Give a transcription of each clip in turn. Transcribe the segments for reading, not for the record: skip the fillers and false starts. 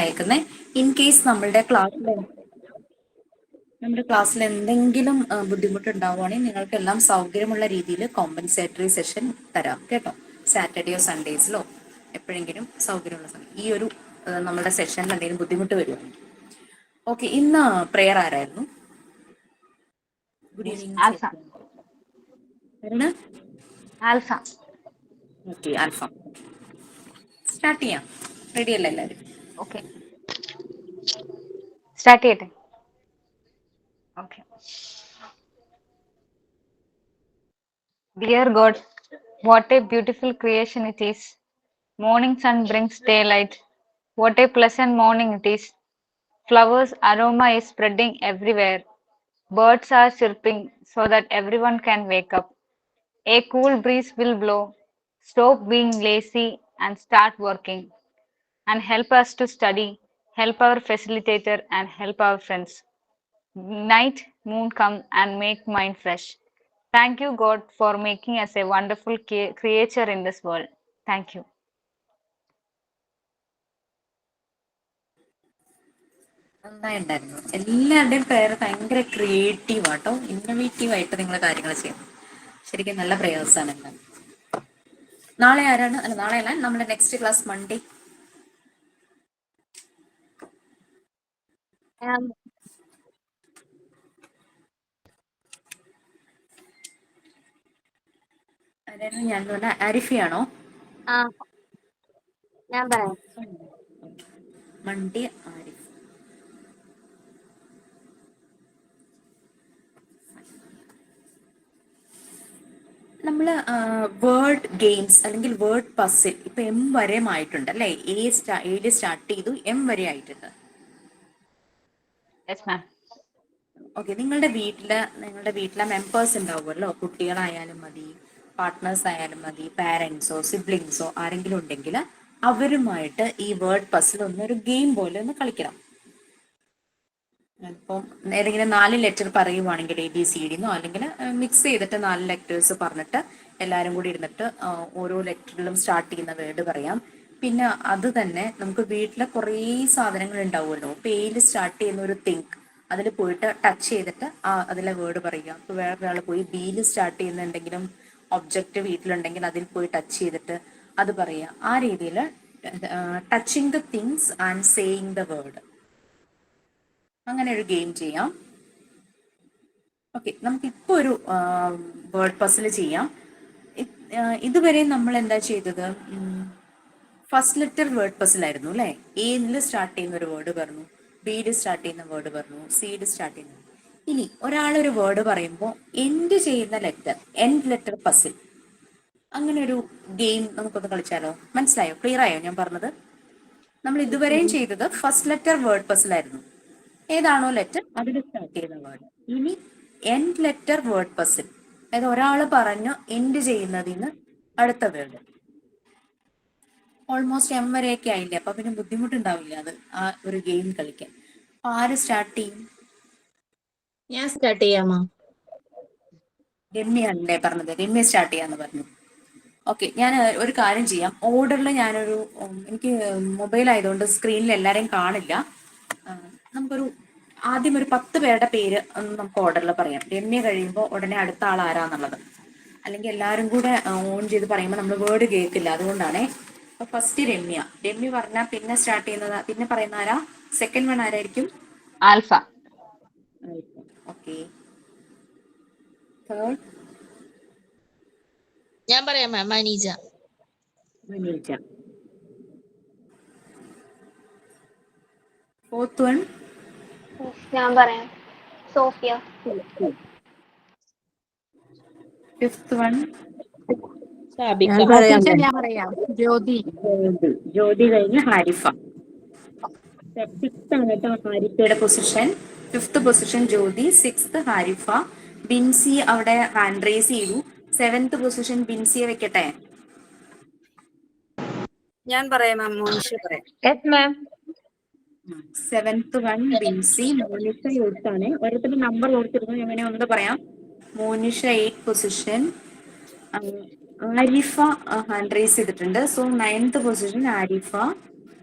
അയക്കുന്നത്. In case നമ്മുടെ ക്ലാസ്സിൽ എന്തെങ്കിലും ബുദ്ധിമുട്ടുണ്ടാവുകയാണെങ്കിൽ നിങ്ങൾക്കെല്ലാം സൗകര്യമുള്ള രീതിയിൽ കോമ്പൻസേറ്ററി സെഷൻ തരാം കേട്ടോ. സാറ്റർഡേയോ സൺഡേസിലോ എപ്പോഴെങ്കിലും സൗകര്യമുള്ള സമയം ഈ ഒരു നമ്മുടെ സെഷനിൽ എന്തെങ്കിലും ബുദ്ധിമുട്ട് വരുവാണെങ്കിൽ. ഓക്കെ, ഇന്ന് പ്രെയർ ആരായിരുന്നു? Good evening. Alpha. Okay, alpha. Start ചെയ്യാം. റെഡി അല്ലേ എല്ലാവരും? ഓക്കെ, സ്റ്റാർട്ട് ചെയ്യട്ടെ. Okay. Dear God, what a beautiful creation it is. Morning sun brings daylight. What a pleasant morning it is. Flowers' aroma is spreading everywhere. Birds are chirping so that everyone can wake up. A cool breeze will blow. Stop being lazy and start working. And help us to study, help our facilitator, and help our friends. Night moon come and make mind fresh. Thank you, God, for making us a wonderful creature in this world. Thank you. നന്നായിട്ടുണ്ടായിരുന്നു. എല്ലാവരുടെയും prayer ഭയങ്കര creative ആട്ടോ, innovative ആയിട്ട് നിങ്ങൾ കാര്യങ്ങൾ ചെയ്യുന്നു. ശരിക്കും നല്ല പ്രയേഴ്സാണ് എല്ലാം. നാളെ ആരാണ്? അല്ല, നാളെയല്ല, നമ്മുടെ നെക്സ്റ്റ് ക്ലാസ് മൺഡേ. ആരാണ്? ഞാൻ പറഞ്ഞ ആരിഫയാണോ? ഞാൻ പറയാം. മൺഡേ ആരിഫ്. നമ്മൾ വേർഡ് ഗെയിംസ് അല്ലെങ്കിൽ വേർഡ് പസിൽ ഇപ്പൊ എം വരെ ആയിട്ടുണ്ട് അല്ലേ? എയിൽ സ്റ്റാർട്ട് ചെയ്തു, എം വരെ ആയിട്ടുണ്ട്. Yes, ma'am. ഓക്കെ, നിങ്ങളുടെ വീട്ടിലെ മെമ്പേഴ്സ് ഉണ്ടാവുമല്ലോ, കുട്ടികളായാലും മതി, പാർട്ട്നേഴ്സ് ആയാലും മതി, പാരൻസോ സിബ്ലിങ്സോ ആരെങ്കിലും ഉണ്ടെങ്കിൽ അവരുമായിട്ട് ഈ വേർഡ് പസിൽ ഒരു ഗെയിം പോലെ ഒന്ന് കളിക്കണം. ഇപ്പം ഏതെങ്കിലും 4 ലെറ്റർ പറയുവാണെങ്കിൽ ABCD അല്ലെങ്കിൽ മിക്സ് ചെയ്തിട്ട് 4 ലെറ്റേഴ്സ് പറഞ്ഞിട്ട് എല്ലാവരും കൂടി ഇരുന്നിട്ട് ഓരോ ലെറ്ററിലും സ്റ്റാർട്ട് ചെയ്യുന്ന വേർഡ് പറയാം. പിന്നെ അത് തന്നെ നമുക്ക് വീട്ടിലെ കുറേ സാധനങ്ങൾ ഉണ്ടാവുമല്ലോ. പേയിൽ സ്റ്റാർട്ട് ചെയ്യുന്ന ഒരു തിങ്ക്, അതിൽ പോയിട്ട് ടച്ച് ചെയ്തിട്ട് അതിലെ വേർഡ് പറയുക. ഇപ്പോൾ വേറൊരാൾ പോയി ബിയിൽ സ്റ്റാർട്ട് ചെയ്യുന്ന എന്തെങ്കിലും ഒബ്ജക്റ്റ് വീട്ടിലുണ്ടെങ്കിൽ അതിൽ പോയി ടച്ച് ചെയ്തിട്ട് അത് പറയുക. ആ രീതിയിൽ touching the things and saying the word, അങ്ങനെ ഒരു ഗെയിം ചെയ്യാം. ഓക്കെ, നമുക്കിപ്പോൾ ഒരു വേർഡ് പസിൽ ചെയ്യാം. ഇതുവരെ നമ്മൾ എന്താ ചെയ്തത്? ഫസ്റ്റ് ലെറ്റർ വേർഡ് പസിലായിരുന്നു അല്ലേ? എയിൽ സ്റ്റാർട്ട് ചെയ്യുന്ന ഒരു വേർഡ് പറഞ്ഞു, ബിയിൽ സ്റ്റാർട്ട് ചെയ്യുന്ന വേർഡ് പറഞ്ഞു, സിയിൽ സ്റ്റാർട്ട് ചെയ്യുന്ന. ഇനി ഒരാളൊരു വേർഡ് പറയുമ്പോൾ എൻഡ് ചെയ്യുന്ന ലെറ്റർ, എൻഡ് ലെറ്റർ പസിൽ, അങ്ങനെ ഒരു ഗെയിം നമുക്കൊന്ന് കളിച്ചാലോ? മനസ്സിലായോ? ക്ലിയർ ആയോ ഞാൻ പറഞ്ഞത്? നമ്മൾ ഇതുവരെയും ചെയ്തത് ഫസ്റ്റ് ലെറ്റർ വേർഡ് പസിലായിരുന്നു. ഏതാണോ ലെറ്റർ അതിൽ സ്റ്റാർട്ട് ചെയ്യുന്ന വേർഡ്. ഇനി എൻഡ് ലെറ്റർ വേർഡ് പസിൽ, അതായത് ഒരാൾ പറഞ്ഞു എൻഡ് ചെയ്യുന്നതിന് അടുത്ത വേർഡ്. ഓൾമോസ്റ്റ് എം വരെയൊക്കെ ആയില്ലേ, അപ്പൊ പിന്നെ ബുദ്ധിമുട്ടുണ്ടാവില്ല അത് ആ ഒരു ഗെയിം കളിക്കാൻ. അപ്പൊ ആര് സ്റ്റാർട്ട് ചെയ്യും? ഞാൻ സ്റ്റാർട്ട് ചെയ്യാമോ? രമ്യയാണല്ലേ പറഞ്ഞത്? രമ്യ സ്റ്റാർട്ട് ചെയ്യാന്ന് പറഞ്ഞു. ഓക്കെ, ഞാൻ ഒരു കാര്യം ചെയ്യാം. ഓർഡറിൽ ഞാനൊരു എനിക്ക് മൊബൈൽ ആയതുകൊണ്ട് സ്ക്രീനിൽ എല്ലാവരെയും കാണില്ല. നമുക്കൊരു ആദ്യം ഒരു 10 പേരുടെ പേര് നമുക്ക് ഓർഡറിൽ പറയാം. രമ്യ കഴിയുമ്പോൾ ഉടനെ അടുത്ത ആൾ ആരാന്നുള്ളത്. അല്ലെങ്കിൽ എല്ലാവരും കൂടെ ഓൺ ചെയ്ത് പറയുമ്പോൾ നമ്മൾ വേർഡ് കേൾക്കില്ല, അതുകൊണ്ടാണേ. അപ്പൊ ഫസ്റ്റ് രമ്യ പറഞ്ഞാൽ പിന്നെ സ്റ്റാർട്ട് ചെയ്യുന്നത്, പിന്നെ പറയുന്ന ആരാ? സെക്കൻഡ് വൺ ആരായിരിക്കും? ആൽഫ. ഓക്കെ, തേർഡ് ഞാൻ പറയാം മാം. മനീജ. ഫോർത്ത് വൺ ഞാൻ പറയാം. സോഫിയ. Fifth one Sabika. ഞാൻ പറയാം. ജ്യോതി കഴിഞ്ഞ് ഹാരിഫ. സിക്സ്ത് ആണ് കേട്ടോ ഹാരിഫയുടെ position. Fifth position Jyothi, sixth Harifa. Binsi അവിടെ ഹാൻഡ് റേസ് ചെയ്തു. 7th പൊസിഷൻ ബിൻസിയെ വെക്കട്ടെ? ഞാൻ പറയാം മാം. മോനിഷ പറയാം. Yes, ma'am. 7th one Binsi. Monisha 8th ആണ്. ഓരോരുത്തരുടെ നമ്പർ കൊടുത്തിരുന്നു, എങ്ങനെ ഒന്നുകൂടെ പറയാം. Monisha 8th position. Arifa hand raise ചെയ്തിട്ടുണ്ട്. So 9th position Arifa.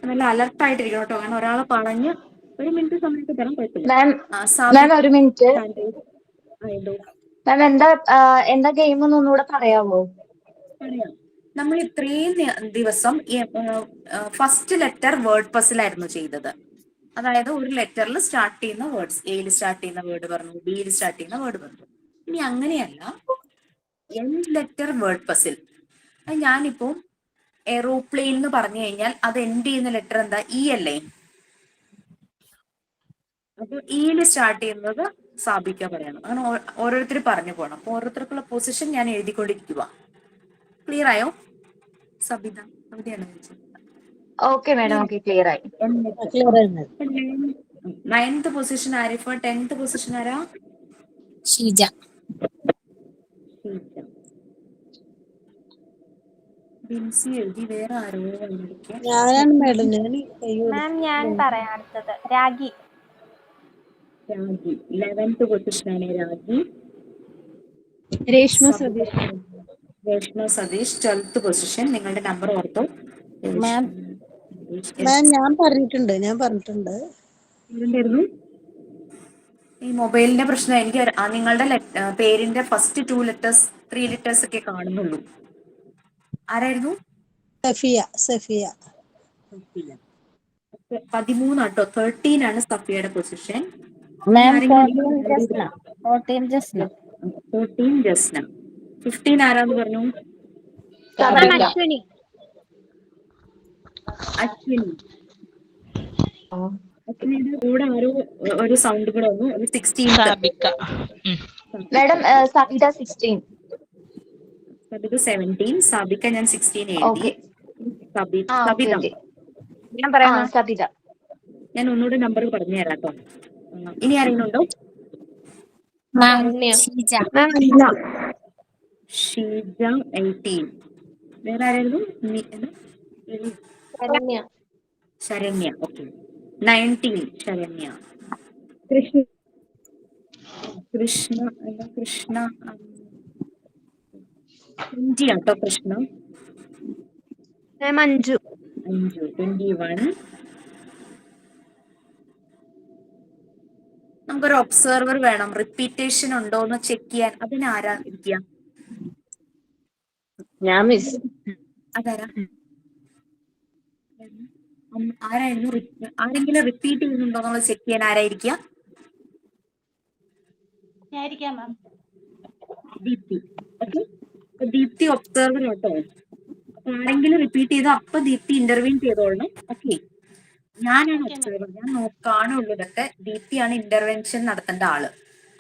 നല്ല അലർട്ടായിട്ടിരിക്കണം കേട്ടോ, കാരണം ഒരാളെ പറഞ്ഞ് 1 മിനിറ്റ് സമയത്ത് തരാൻ കുഴപ്പമില്ല. മാം സാബിക ഒരു മിനിറ്റ്. hand raise. എന്തോ മാം എന്താ ഗെയിം എന്ന് ഒന്നുകൂടെ പറയാമോ? പറയാം. നമ്മൾ ഇത്രയും ദിവസം ഫസ്റ്റ് ലെറ്റർ വേർഡ് പസിലായിരുന്നു ചെയ്തത്. അതായത് ഒരു ലെറ്ററിൽ സ്റ്റാർട്ട് ചെയ്യുന്ന വേർഡ്സ്, എയിൽ സ്റ്റാർട്ട് ചെയ്യുന്ന വേർഡ് പറഞ്ഞു, ബിയിൽ സ്റ്റാർട്ട് ചെയ്യുന്ന വേർഡ് പറഞ്ഞു. ഇനി അങ്ങനെയല്ല, ലെറ്റർ വേർഡ് പസിൽ. ഞാനിപ്പോ എറോപ്ലെയിൻ എന്ന് പറഞ്ഞു കഴിഞ്ഞാൽ അത് എൻഡ് ചെയ്യുന്ന ലെറ്റർ എന്താ? ഇ അല്ലേ? അപ്പൊ ഇയിൽ സ്റ്റാർട്ട് ചെയ്യുന്നത് സാബിക്ക പറയണം. അങ്ങനെ ഓരോരുത്തർ പറഞ്ഞു പോകണം. അപ്പൊ ഓരോരുത്തർക്കുള്ള പൊസിഷൻ ഞാൻ എഴുതിക്കൊണ്ടിരിക്കുക. ക്ലിയർ ആയോ? സബിത സബിതയാണ് ചോദിച്ചത്. ഓക്കെ മാഡം, ഓക്കെ, ക്ലിയർ ആയി. Ninth position Arifa, 10th position ആരാ? ഷീജ. ബിൻസി എഴുതി, വേറെ ആരോ വന്നിരിക്കുക. ഞാനാണ് മാഡം. മാം ഞാൻ പറയാം അടുത്തത്. രാഗി. രാഗി 11th പൊസിഷൻ ആണ് രാഗി. രേഷ്മ സതീഷ്. Reshma Satheesh 12th position. നിങ്ങളുടെ നമ്പർ ഓർത്തോ? മാം ഞാൻ പറഞ്ഞിട്ടുണ്ട്. എന്തായിരുന്നു ഈ മൊബൈലിന്റെ പ്രശ്നം? എനിക്ക് നിങ്ങളുടെ പേരിന്റെ ഫസ്റ്റ് 2 ലെറ്റേഴ്സ് 3 ലെറ്റേഴ്സ് ഒക്കെ കാണുന്നുള്ളൂ. ആരായിരുന്നു? സഫിയ. 13 ആട്ടോ, 13 ആണ് സഫിയയുടെ പൊസിഷൻ. 14 ജസ്ന. 15 ആരാന്ന് പറഞ്ഞു? അശ്വിനി. അശ്വിനിയുടെ കൂടെ ഒരു സൗണ്ട് കൂടെ വന്നു. 16. മാഡം സബിത 16. സബിത 17. സാബിക്ക ഞാൻ 16 എഴുതി. ഓക്കെ. സബിത ഞാൻ പറയാം സബിത. ഞാൻ ഒന്നുകൂടെ നമ്പർ പറഞ്ഞു തരാം കേട്ടോ. ഇനി ആരെങ്കിലുണ്ടോ? ഷീജ 18. വേറെ ആരായിരുന്നു? ശരണ്യ. ഓക്കെ. 19 ശരണ്യ. കൃഷ്ണ 20 ആട്ടോ കൃഷ്ണ. മഞ്ജു. 21. നമുക്കൊരു ഒബ്സർവർ വേണം, റിപ്പീറ്റേഷൻ ഉണ്ടോ എന്ന് ചെക്ക് ചെയ്യാൻ. അതിന് ആരാ ഇരിക്കുക? ഞാൻ മിസ്. അതാരാ? ആരായിരുന്നു? ആരെങ്കിലും റിപ്പീറ്റ് ചെയ്യുന്നുണ്ടോ എന്നുള്ളത് ചെക്ക് ചെയ്യാൻ ആരായിരിക്കുക? ദീപ്തി. ഓക്കെ, ദീപ്തി ഒബ്സർവർ കേട്ടോ. ആരെങ്കിലും റിപ്പീറ്റ് ചെയ്തോ അപ്പൊ ദീപ്തി ഇന്റർവ്യൂ ചെയ്തോളണം. ഓക്കെ, ഞാനാണ് ഒബ്സർവർ, ഞാൻ കാണുള്ളൂ ഇതൊക്കെ. ദീപ്തിയാണ് ഇന്റർവെൻഷൻ നടത്തേണ്ട ആള്.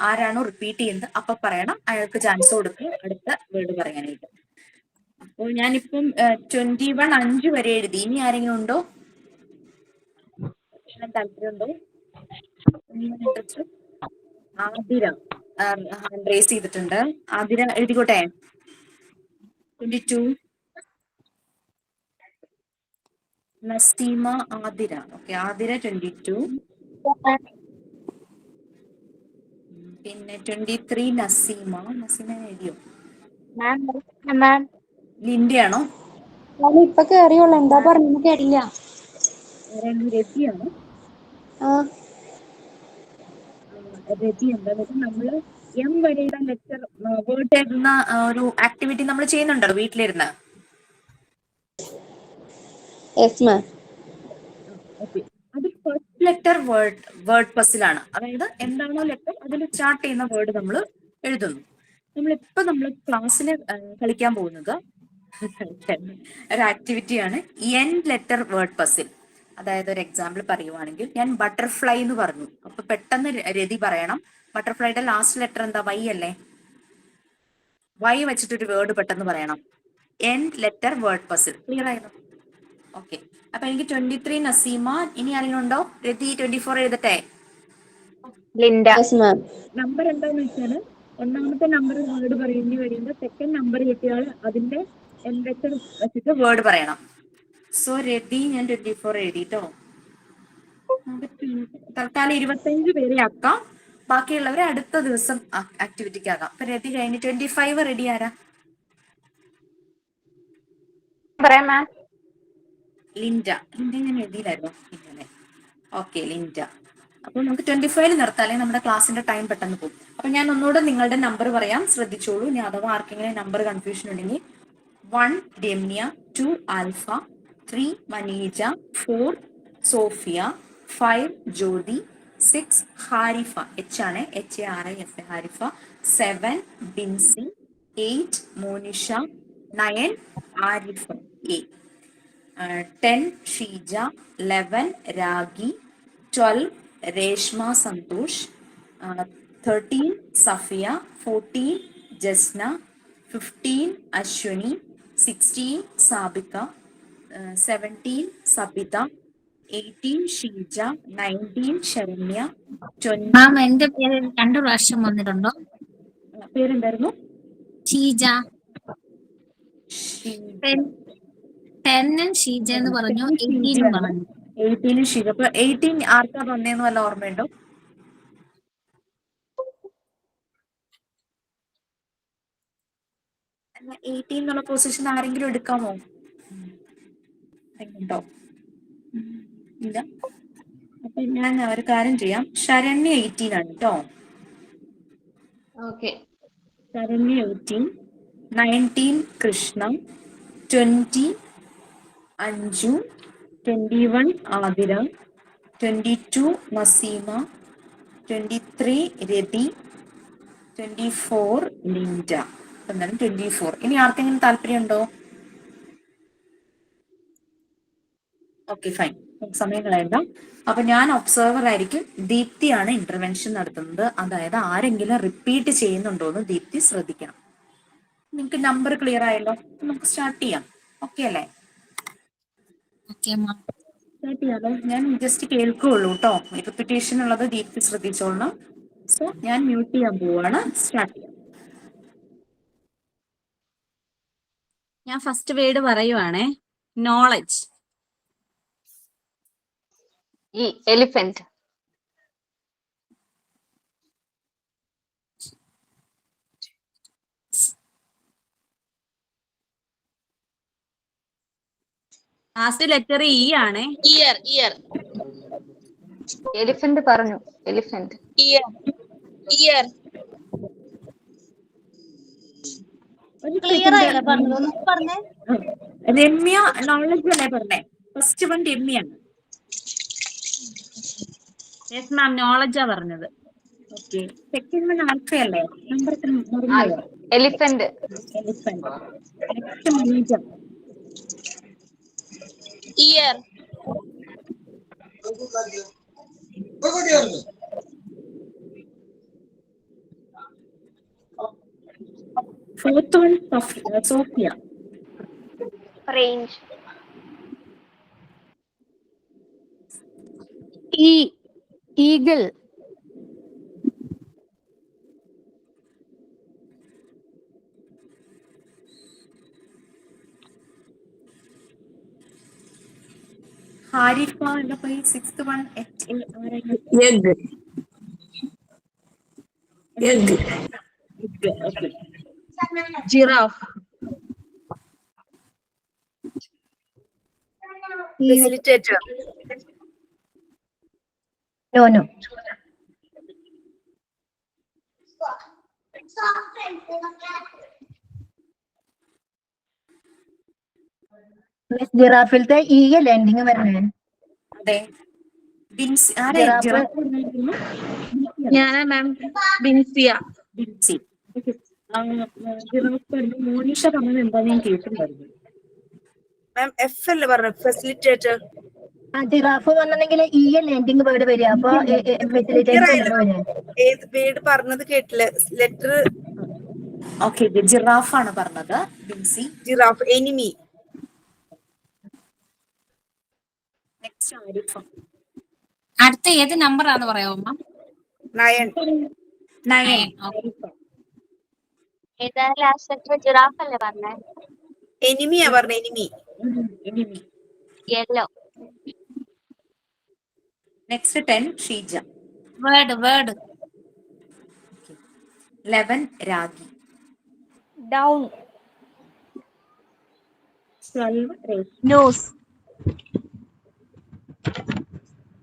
ആരാണോ റിപ്പീറ്റ് ചെയ്യുന്നത് അപ്പൊ പറയണം, അയാൾക്ക് ചാൻസ് കൊടുക്കുക അടുത്ത വേർഡ് പറയാനായിട്ട്. അപ്പോൾ ഞാനിപ്പം 21 5 വരെ എഴുതി. ഇനി ആരെങ്കിലും ഉണ്ടോ? താല്പര്യമുണ്ടോ? ആതിര ഹാൻഡ് റേസ് ചെയ്തിട്ടുണ്ട്. ആതിര എഴുതിക്കോട്ടെ. 22. നസീമ ആതിര. ഓക്കെ, ആതിര 22. പിന്നെ 23 നസീമ എഴുതിയോ? ലിൻഡയാണോ? ഇപ്പൊ കേറിയുള്ളൂ, എന്താ പറഞ്ഞു കേട്ടില്ല. രതിയാണോ? രതി എന്താന്ന് വെച്ചാൽ നമ്മള് എം വരെയുള്ള ലെറ്റർ വേർഡ് എഴുതുന്ന ഒരു ആക്ടിവിറ്റി നമ്മൾ ചെയ്യുന്നുണ്ടല്ലോ വീട്ടിലിരുന്ന്. അത് ഫസ്റ്റ് ലെറ്റർ വേർഡ് പസിലാണ്. അതായത് എന്താണോ ലെറ്റർ അതിൽ സ്റ്റാർട്ട് ചെയ്യുന്ന വേർഡ് നമ്മൾ എഴുതുന്നു. നമ്മൾ ക്ലാസ്സിൽ കളിക്കാൻ പോകുന്നത് ഒരു ആക്ടിവിറ്റിയാണ് എൻ ലെറ്റർ വേർഡ് പസിൽ. അതായത് ഒരു എക്സാമ്പിൾ പറയുവാണെങ്കിൽ, ഞാൻ ബട്ടർഫ്ലൈ എന്ന് പറഞ്ഞു. അപ്പൊ പെട്ടെന്ന് രതി പറയണം, ബട്ടർഫ്ലൈയുടെ ലാസ്റ്റ് ലെറ്റർ എന്താ? വൈ അല്ലേ? വൈ വെച്ചിട്ടൊരു വേർഡ് പെട്ടെന്ന് പറയണം. N letter word puzzle. Clear ആയിരുന്നു? ഓക്കെ, അപ്പൊ എനിക്ക് 23 നസീമ. ഇനി ആരെങ്കിലും ഉണ്ടോ? രതി 24 എഴുതട്ടെ. ലിൻഡ. നമ്പർ എന്താന്ന് വെച്ചാല്, ഒന്നാമത്തെ നമ്പർ വേർഡ് പറയേണ്ടി വരുമ്പോൾ സെക്കൻഡ് നമ്പർ കിട്ടിയാൽ അതിന്റെ എൻ ലെറ്റർ വെച്ചിട്ട് വേർഡ് പറയണം. സോ രതി ഞാൻ 24 എഴുതിട്ടോ. തൽക്കാലം 25 പേരെ ആക്കാം. ബാക്കിയുള്ളവരെ അടുത്ത ദിവസം ആക്ടിവിറ്റിക്ക് ആകാം. അപ്പൊ രതി കഴിഞ്ഞ് 25 റെഡി ആരാ? പറയാം മാം. ലിൻഡ ഞാൻ എഴുതിയില്ലായിരുന്നു ഇങ്ങനെ. Okay, Linda. അപ്പോൾ നമുക്ക് 25 നിർത്താം, അല്ലെങ്കിൽ നമ്മുടെ ക്ലാസ്സിന്റെ ടൈം പെട്ടെന്ന് പോകും. അപ്പൊ ഞാൻ ഒന്നുകൂടെ നിങ്ങളുടെ നമ്പർ പറയാം, ശ്രദ്ധിച്ചോളൂ. ഇനി അഥവാ ആർക്കെങ്കിലും നമ്പർ കൺഫ്യൂഷൻ ഉണ്ടെങ്കിൽ 1 രമ്യ, 2 ആൽഫ, 3 മനീജ, 4 സോഫിയ, 5 ജ്യോതി, 6 ഹാരിഫ, എച്ച് ആണ്, HARIF Harifa, 7 Binsi, 8 Monisha, 9 Arifa A, 10 Sheeja, 11 Ragi, 12 Reshma Santhosh, 13 Safiya, 14 Jasna, 15 Ashwini, 16 Sabika, 17 Sabitha, 18 Sheeja, 19 Saranya, 20 ma'am എന്റെ പേര് 2 പ്രാവശ്യം വന്നിട്ടുണ്ടോ? പേരുണ്ടായിരുന്നു ഷീജ. ഷീജ. 10 ഷീജ എന്ന് പറഞ്ഞു, 18 പറഞ്ഞു. 18 ഷീജ. അപ്പൊ 18 ആർക്കാ വന്നേന്ന് വല്ല ഓർമ്മയുണ്ടോ? അല്ല, 18 എന്നുള്ള പൊസിഷൻ ആരെങ്കിലും എടുക്കാമോ? ഉണ്ടോ? ഇല്ല. അപ്പൊ ഞാൻ ഒരു കാര്യം ചെയ്യാം, ശരണ്യ 18 ആണ് കേട്ടോ. Okay. ശരണ്യ 18, 19 കൃഷ്ണ, 20 അഞ്ജു, 21 ആതിര, 22 നസീമ, 23 രതി, 24 ലിൻഡ. എന്താണ് 24? ഇനി ആർക്കെങ്കിലും താല്പര്യമുണ്ടോ? ഓക്കെ, ഫൈൻ, സമയം കളയണ്ട. അപ്പൊ ഞാൻ ഒബ്സർവർ ആയിരിക്കും, ദീപ്തിയാണ് ഇന്റർവെൻഷൻ നടത്തുന്നത്. അതായത് ആരെങ്കിലും റിപ്പീറ്റ് ചെയ്യുന്നുണ്ടോ എന്ന് ദീപ്തി ശ്രദ്ധിക്കണം. നിങ്ങൾക്ക് നമ്പർ ക്ലിയർ ആയല്ലോ, നമുക്ക് സ്റ്റാർട്ട് ചെയ്യാം. ഓക്കെ അല്ലേ? Okay ma'am. സ്റ്റാർട്ട് ചെയ്യാലോ. ഞാൻ ജസ്റ്റ് കേൾക്കുള്ളൂ കേട്ടോ, റിപ്പീറ്റേഷൻ ഉള്ളത് ദീപ്തി ശ്രദ്ധിച്ചോളണം. സോ ഞാൻ മ്യൂട്ട് ചെയ്യാൻ പോവാണ്. സ്റ്റാർട്ട് ചെയ്യാം. ഞാൻ ഫസ്റ്റ് വേർഡ് പറയുവാണേ, knowledge. E. Elephant. Last letter E ആണേ. Elephant പറഞ്ഞു. Elephant. ക്ലിയർ ആയില്ല പറഞ്ഞത്, പറഞ്ഞേ. രമ്യ നോളജ് അല്ലേ പറഞ്ഞേ? ഫസ്റ്റ് വൺ രമ്യാണ്. യെസ് മാം, നോളജാ പറഞ്ഞത്. ഓക്കെ, സെക്കൻഡ് വൺ ആൽഫയല്ലേ? നമ്പർ മറന്നുപോയോ? Elephant. Elephant. Next Maneeja. Fourth one Sophia. Range. Eagle. Harifa എന്താ പോയി? Sixth one giraffe. ഫെസിലിറ്റേറ്റർ. നോനു. ജിറാഫിലത്തെ ഈ ലാൻഡിങ് വരണേ. അതെ, ബിൻസി. ആരെ? ജിറാഫ്. ജിറാഫ് പറഞ്ഞിരുന്നു? ഞാനാ മാം, ബിൻസിയ. ബിൻസി. ഓക്കെ, ജിറാഫ് പറഞ്ഞു. മോനിഷ പറഞ്ഞത് എന്താ ഞാൻ കേട്ടിട്ടുണ്ടായിരുന്നു. മാം എഫ് അല്ലേ പറഞ്ഞു, ഫെസിലിറ്റേറ്റർ. ആ ജിറാഫ് വന്നിട്ടുണ്ടെങ്കിൽ ഈ ലാൻഡിങ് വേർഡ് വരിക. അപ്പൊ ഏത് വേർഡ് പറഞ്ഞത് കേട്ടില്ല. ലെറ്റർ. ഓക്കെ, ജിറാഫ് ആണ് പറഞ്ഞത്. Binsi. Giraffe. Enemy. Next Arifa. അടുത്ത ഏത് നമ്പർ ആണെന്ന് പറയാമോ മാം? 9. ആരിഫ. ഏതാ ലാസ്റ്റ് ലെറ്റർ? ജിറാഫ് അല്ലേ പറഞ്ഞേ? എനിമിയാ പറഞ്ഞ, enemy. Enemy. Yellow. Next 10 Sheeja. Word. 11 Ragi. Down. 12 Reshma. Nose.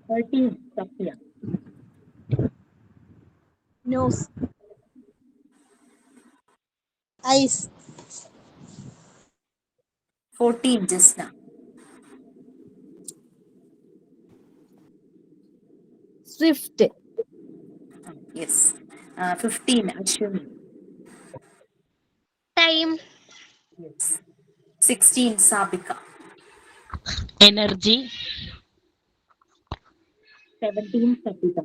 13 Safia. Nose. Eyes. 14 Jasna. Swift. Yes. 15 Ashwini. Time. Yes. 16 Sabika. Energy. 17 Sapita.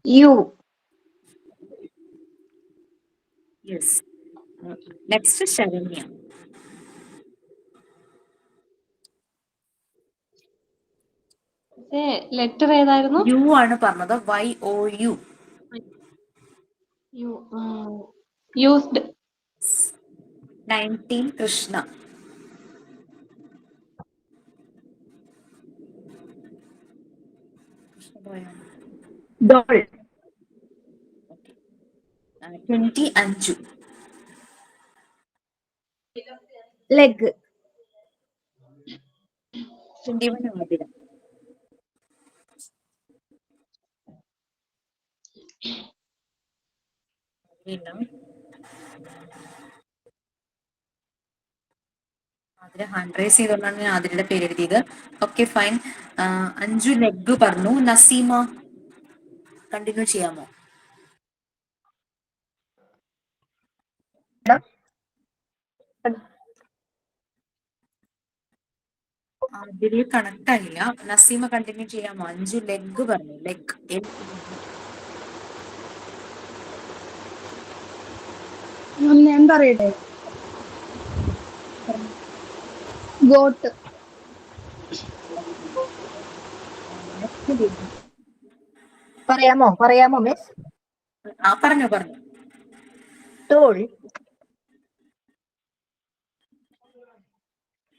You. Yes. Next Sharanya. Letter ഏതായിരുന്നു? U ആണ് പറഞ്ഞത്. YOU. Used. 19 Krishna. Doll. 20 Anju. Leg. 21 Adira. അതിൽ hand raise ചെയ്തുകൊണ്ടാണ് ഞാൻ അതിരുടെ പേര് എഴുതിയത്. Okay fine. അഞ്ചു leg പറഞ്ഞു. Naseema continue ചെയ്യാമോ? അതില് കണക്ട് ആയില്ല. നസീമ കണ്ടിന്യൂ ചെയ്യാമോ? അഞ്ചു ലെഗ് പറഞ്ഞു. ലെഗ്. ഞാൻ പറയട്ടെ? ഗോട്ട്. പറയാമോ മിസ്? പറഞ്ഞോ. ടോൾ.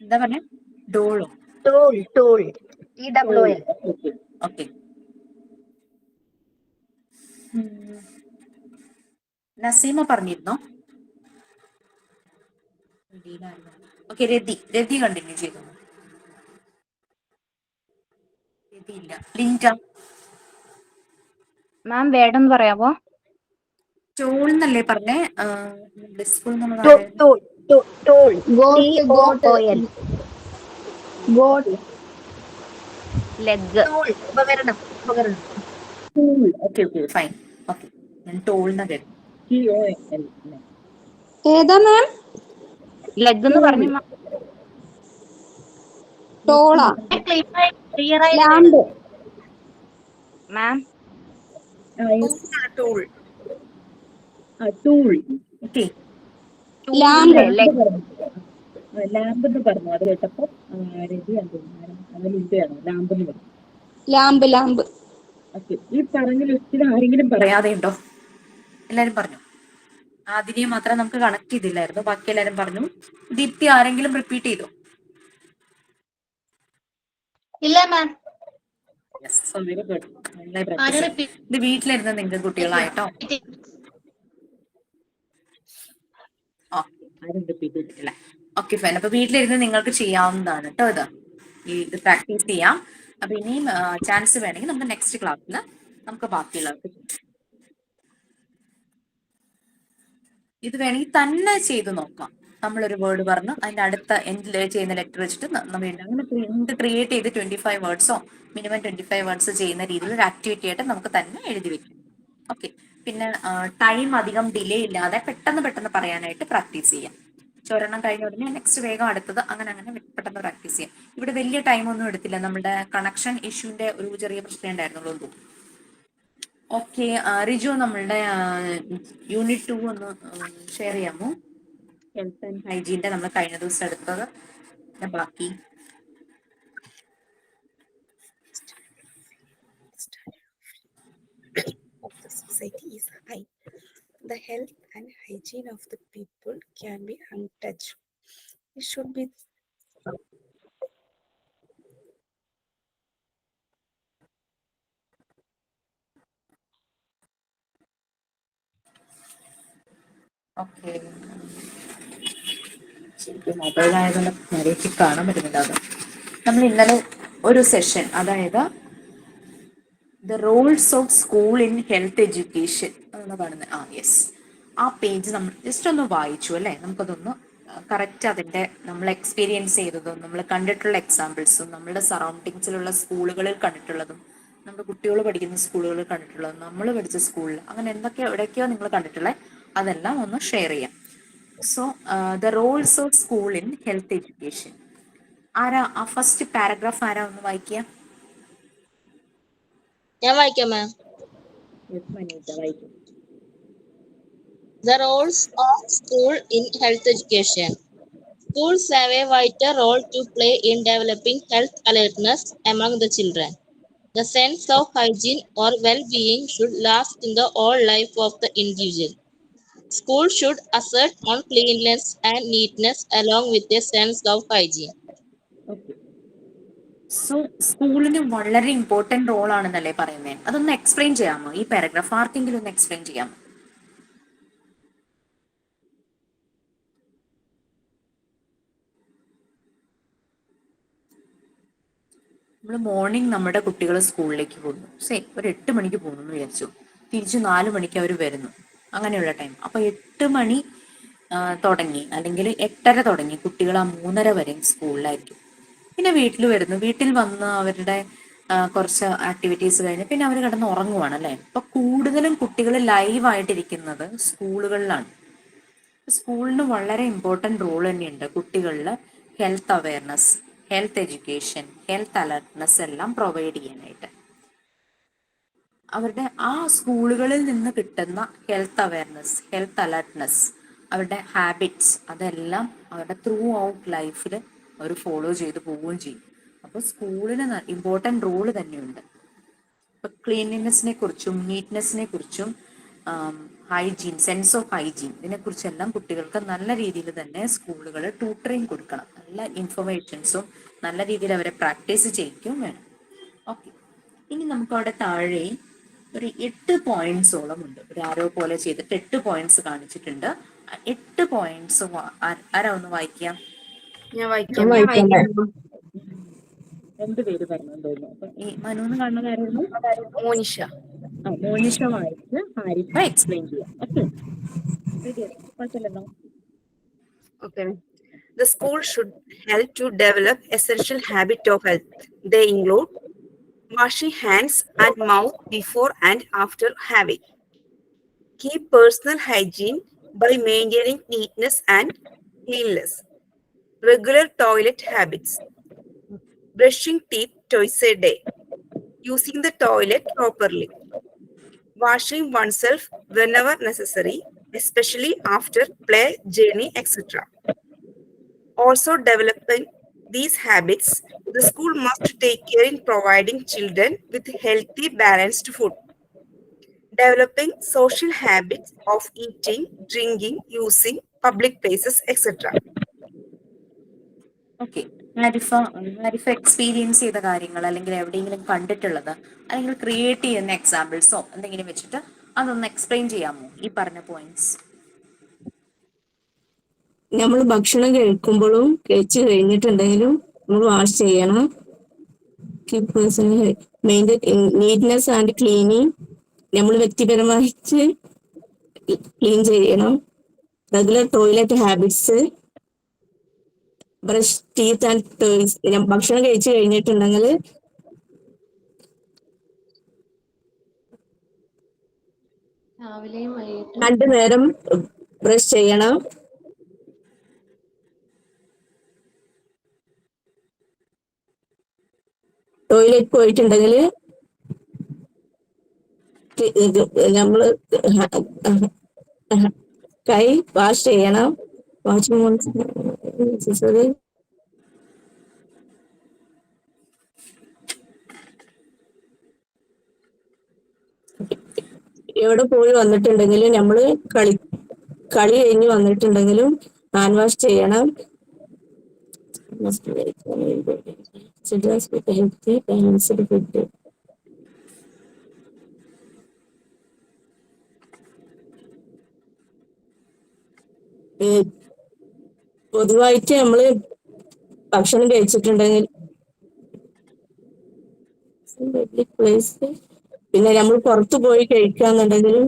എന്താ പറഞ്ഞ? ഡോളോ? ടോൾ. TOOL. ഓക്കെ. നസീമ പറഞ്ഞിരുന്നോ? ഓക്കെ. രതി കണ്ടിന്യൂ ചെയ്തു. രതി ഇല്ല. ലിൻഡ. മാം വേർഡൊന്ന് പറയാമോ? ടോൾ എന്നല്ലേ പറഞ്ഞേ? Blissful tall. Goat. Goat. Leg. ഉപകരണം. Okay fine. ഓക്കെ. ഞാൻ ടോളിനെ കേട്ടു. TOL. ഏതാ മാം? ലെഗ് എന്ന് പറഞ്ഞു. ടോളാ. Clear ആയി lamp. Ma'am tool. Tool. Okay. Lamp. Lamp എന്ന് പറഞ്ഞു. അത് കേട്ടപ്പോ രതി ലിൻഡയാണോ ലാമ്പ് എന്ന് പറഞ്ഞു? ലാമ്പ്. ഓക്കെ. ഈ പറഞ്ഞ ലിസ്റ്റിൽ ആരെങ്കിലും പറയാതെ ഉണ്ടോ? എല്ലാരും പറഞ്ഞു. ആദിനെ മാത്രം നമുക്ക് കണക്ട് ചെയ്തില്ലായിരുന്നു. ബാക്കി എല്ലാരും പറഞ്ഞു. ദീപ്തി ആരെങ്കിലും റിപ്പീറ്റ് ചെയ്തോ? ഇല്ല മാം. Very good. ഇത് വീട്ടിലിരുന്ന് നിങ്ങൾക്ക് കുട്ടികളായിട്ടോ. ആരും റിപ്പീറ്റ് ചെയ്തിട്ടില്ല. Okay fine. അപ്പൊ വീട്ടിലിരുന്ന് നിങ്ങൾക്ക് ചെയ്യാവുന്നതാണ് കേട്ടോ. ഇത് പ്രാക്ടീസ് ചെയ്യാം. അപ്പൊ ഇനിയും ചാൻസ് വേണമെങ്കിൽ നമുക്ക് നെക്സ്റ്റ് ക്ലാസ്സിൽ നമുക്ക് ബാക്കിയുള്ളവർക്ക് ഇത് വേണമെങ്കിൽ തന്നെ ചെയ്ത് നോക്കാം. നമ്മളൊരു വേർഡ് പറഞ്ഞു അതിന്റെ അടുത്ത എൻഡിൽ ചെയ്യുന്ന ലെറ്റർ വെച്ചിട്ട് അങ്ങനെ ക്രിയേറ്റ് ചെയ്ത് 25 വേർഡ്സോ മിനിമം 25 വേർഡ്സ് ചെയ്യുന്ന രീതിയിൽ ഒരു ആക്ടിവിറ്റി ആയിട്ട് നമുക്ക് തന്നെ എഴുതി വെക്കാം. ഓക്കെ. പിന്നെ ടൈം അധികം ഡിലേ ഇല്ലാതെ പെട്ടെന്ന് പറയാനായിട്ട് പ്രാക്ടീസ് ചെയ്യാം. ഒരെണ്ണം കഴിഞ്ഞ ഉടനെ നെക്സ്റ്റ് വേഗം അടുത്തത് അങ്ങനെ പെട്ടെന്ന് പ്രാക്ടീസ് ചെയ്യാം. ഇവിടെ വലിയ ടൈം ഒന്നും എടുത്തില്ല. നമ്മുടെ കണക്ഷൻ ഇഷ്യൂന്റെ ഒരു ചെറിയ പ്രശ്നം ഉണ്ടായിരുന്നുള്ളൂ. ഓക്കെ. റിജു നമ്മളുടെ യൂണിറ്റ് 2 ഒന്ന് ഷെയർ ചെയ്യാമോ? ഹെൽത്ത് ആൻഡ് ഹൈജീന്റെ നമ്മൾ കഴിഞ്ഞ ദിവസം എടുത്തത് ബാക്കി. Of the society is high. The health and hygiene of the people can be untouched. It should be okay. ശരിക്കും മൊബൈൽ ആയതുകൊണ്ട് മര്യാദയ്ക്ക് കാണാൻ പറ്റുന്നുണ്ടാകും. നമ്മൾ ഇന്നലെ ഒരു സെഷൻ, അതായത് the Rolls of school in health education അതാണ് കാണുന്നത്. യെസ്, ആ പേജ് നമ്മൾ ജസ്റ്റ് ഒന്ന് വായിച്ചു അല്ലേ. നമുക്കതൊന്ന് കറക്റ്റ് അതിൻ്റെ നമ്മൾ എക്സ്പീരിയൻസ് ചെയ്തതും നമ്മൾ കണ്ടിട്ടുള്ള എക്സാമ്പിൾസും നമ്മളുടെ സറൗണ്ടിങ്സിലുള്ള സ്കൂളുകളിൽ കണ്ടിട്ടുള്ളതും നമ്മുടെ കുട്ടികൾ പഠിക്കുന്ന സ്കൂളുകളിൽ കണ്ടിട്ടുള്ളതും നമ്മൾ പഠിച്ച സ്കൂളിൽ അങ്ങനെ എന്തൊക്കെയോ എവിടെയൊക്കെയോ നിങ്ങൾ കണ്ടിട്ടുള്ളത് അതെല്ലാം ഒന്ന് ഷെയർ ചെയ്യാം. So the Rolls of school in health education. ആരാ ആ ഫസ്റ്റ് പാരഗ്രാഫ് ആരാ ഒന്ന് വായിക്കുക? ഞാൻ വായിക്കാം മാം. വായിക്കും. The roles of school in health education. Schools have a vital role to play in developing health alertness among the children. The sense of hygiene or well-being should last in the whole life of the individual. Schools should assert on cleanliness and neatness along with a sense of hygiene. So സ്കൂളിന് വളരെ important role ആണെന്നല്ലേ പറയുന്നത്? അതൊന്ന് explain ചെയ്യാമോ ഈ paragraph? ആർക്കെങ്കിലും ഒന്ന് explain ചെയ്യാമോ? നമ്മൾ മോർണിംഗ് നമ്മുടെ കുട്ടികൾ സ്കൂളിലേക്ക് പോകുന്നു, ഒരു 8 മണിക്ക് പോകുന്നു എന്ന് വിചാരിച്ചു. തിരിച്ച് 4 മണിക്ക് അവർ വരുന്നു, അങ്ങനെയുള്ള ടൈം. അപ്പൊ 8 മണി തുടങ്ങി അല്ലെങ്കിൽ 8:30 തുടങ്ങി കുട്ടികൾ ആ 3:30 വരെ സ്കൂളിലായിരിക്കും. പിന്നെ വീട്ടിൽ വരുന്നു, വീട്ടിൽ വന്ന് അവരുടെ കുറച്ച് ആക്ടിവിറ്റീസ് കഴിഞ്ഞ് പിന്നെ അവർ കിടന്ന് ഉറങ്ങുവാണ് അല്ലേ. അപ്പൊ കൂടുതലും കുട്ടികൾ ലൈവായിട്ടിരിക്കുന്നത് സ്കൂളുകളിലാണ്. സ്കൂളിന് വളരെ ഇമ്പോർട്ടൻ്റ് റോൾ തന്നെയുണ്ട് കുട്ടികളിൽ health awareness, health education, health alertness എല്ലാം പ്രൊവൈഡ് ചെയ്യാനായിട്ട്. അവരുടെ ആ സ്കൂളുകളിൽ നിന്ന് കിട്ടുന്ന ഹെൽത്ത് അവയർനെസ്, ഹെൽത്ത് അലർട്ട്നെസ്, അവരുടെ ഹാബിറ്റ്സ് അതെല്ലാം അവരുടെ ത്രൂ ഔട്ട് ലൈഫിൽ അവർ ഫോളോ ചെയ്ത് പോവുകയും ചെയ്യും. അപ്പോൾ സ്കൂളിന് ഇമ്പോർട്ടൻ്റ് റോള് തന്നെയുണ്ട്. ഇപ്പൊ ക്ലീൻലിനെസ്സിനെ കുറിച്ചും നീറ്റ്നെസ്സിനെ കുറിച്ചും ഹൈജീൻ, സെൻസ് ഓഫ് ഹൈജീൻ, ഇതിനെക്കുറിച്ചെല്ലാം കുട്ടികൾക്ക് നല്ല രീതിയിൽ തന്നെ സ്കൂളുകൾ ട്യൂട്ടറിങ് കൊടുക്കണം. നല്ല ഇൻഫർമേഷൻസും നല്ല രീതിയിൽ അവരെ പ്രാക്ടീസ് ചെയ്യിക്കും വേണം. ഓക്കെ, ഇനി നമുക്ക് അവിടെ താഴെ ഒരു 8 പോയിന്റ്സോളം ഉണ്ട്. ഒരു ആരോ പോലെ ചെയ്തിട്ട് 8 പോയിന്റ്സ് കാണിച്ചിട്ടുണ്ട്. 8 പോയിന്റ്സ് ആരാ ഒന്ന് വായിക്കാം? ഞാൻ വായിക്കാം. 2 പേര് പറഞ്ഞു തോന്നുന്നു. അപ്പൊ ഈ മനൂന്ന് കാണുന്നത് ആരായിരുന്നു? മോനിഷ. മോനിഷ വായിച്ച് ഹാരിഫ എക്സ്പ്ലെയിൻ ചെയ്യാം. ഓക്കെ, കുഴപ്പമില്ലല്ലോ. Okay. The school should help to develop essential habit of health. They include washing hands and mouth before and after having. Keep personal hygiene by maintaining neatness and cleanliness. Regular toilet habits. Brushing teeth twice a day. Using the toilet properly. Washing oneself whenever necessary, especially after play, journey, etc. Also developing these habits, the school must take care in providing children with healthy, balanced food. Developing social habits of eating, drinking, using public places, etc. Okay, Harifa experience ചെയ്ത കാര്യങ്ങൾ അല്ലെങ്കിൽ എവിടെയെങ്കിലും കണ്ടിട്ടുള്ളത് അല്ലെങ്കിൽ create ചെയ്യുന്ന എക്സാമ്പിൾസോ എന്തെങ്കിലും വെച്ചിട്ട് അതൊന്ന് എക്സ്പ്ലെയിൻ ചെയ്യാമോ ഈ പറഞ്ഞ പോയിന്റ്സ്? നമ്മൾ ഭക്ഷണം കഴിക്കുമ്പോഴും കഴിച്ചു കഴിഞ്ഞിട്ടുണ്ടെങ്കിലും നമ്മൾ വാഷ് ചെയ്യണം. Keep personal maintain neatness and cleaning, നമ്മൾ വ്യക്തിപരമായിട്ട് ക്ലീൻ ചെയ്യണം. Regular toilet habits, brush teeth and toys. ഭക്ഷണം കഴിച്ചു കഴിഞ്ഞിട്ടുണ്ടെങ്കിൽ രാവിലെയും വൈകിട്ടും 2 നേരം ബ്രഷ് ചെയ്യണം. ടോയ്ലറ്റ് പോയിട്ടുണ്ടെങ്കിൽ നമ്മള് കൈ വാഷ് ചെയ്യണം. വാഷിംഗ് എവിടെ പോയി വന്നിട്ടുണ്ടെങ്കിലും നമ്മള് കളി കഴിഞ്ഞ് വന്നിട്ടുണ്ടെങ്കിലും ഹാൻഡ് വാഷ് ചെയ്യണം. Healthy balanced food. പൊതുവായിട്ട് നമ്മള് ഭക്ഷണം കഴിച്ചിട്ടുണ്ടെങ്കിൽ പ്ലേസ്, പിന്നെ നമ്മൾ പുറത്തു പോയി കഴിക്കാന്നുണ്ടെങ്കിലും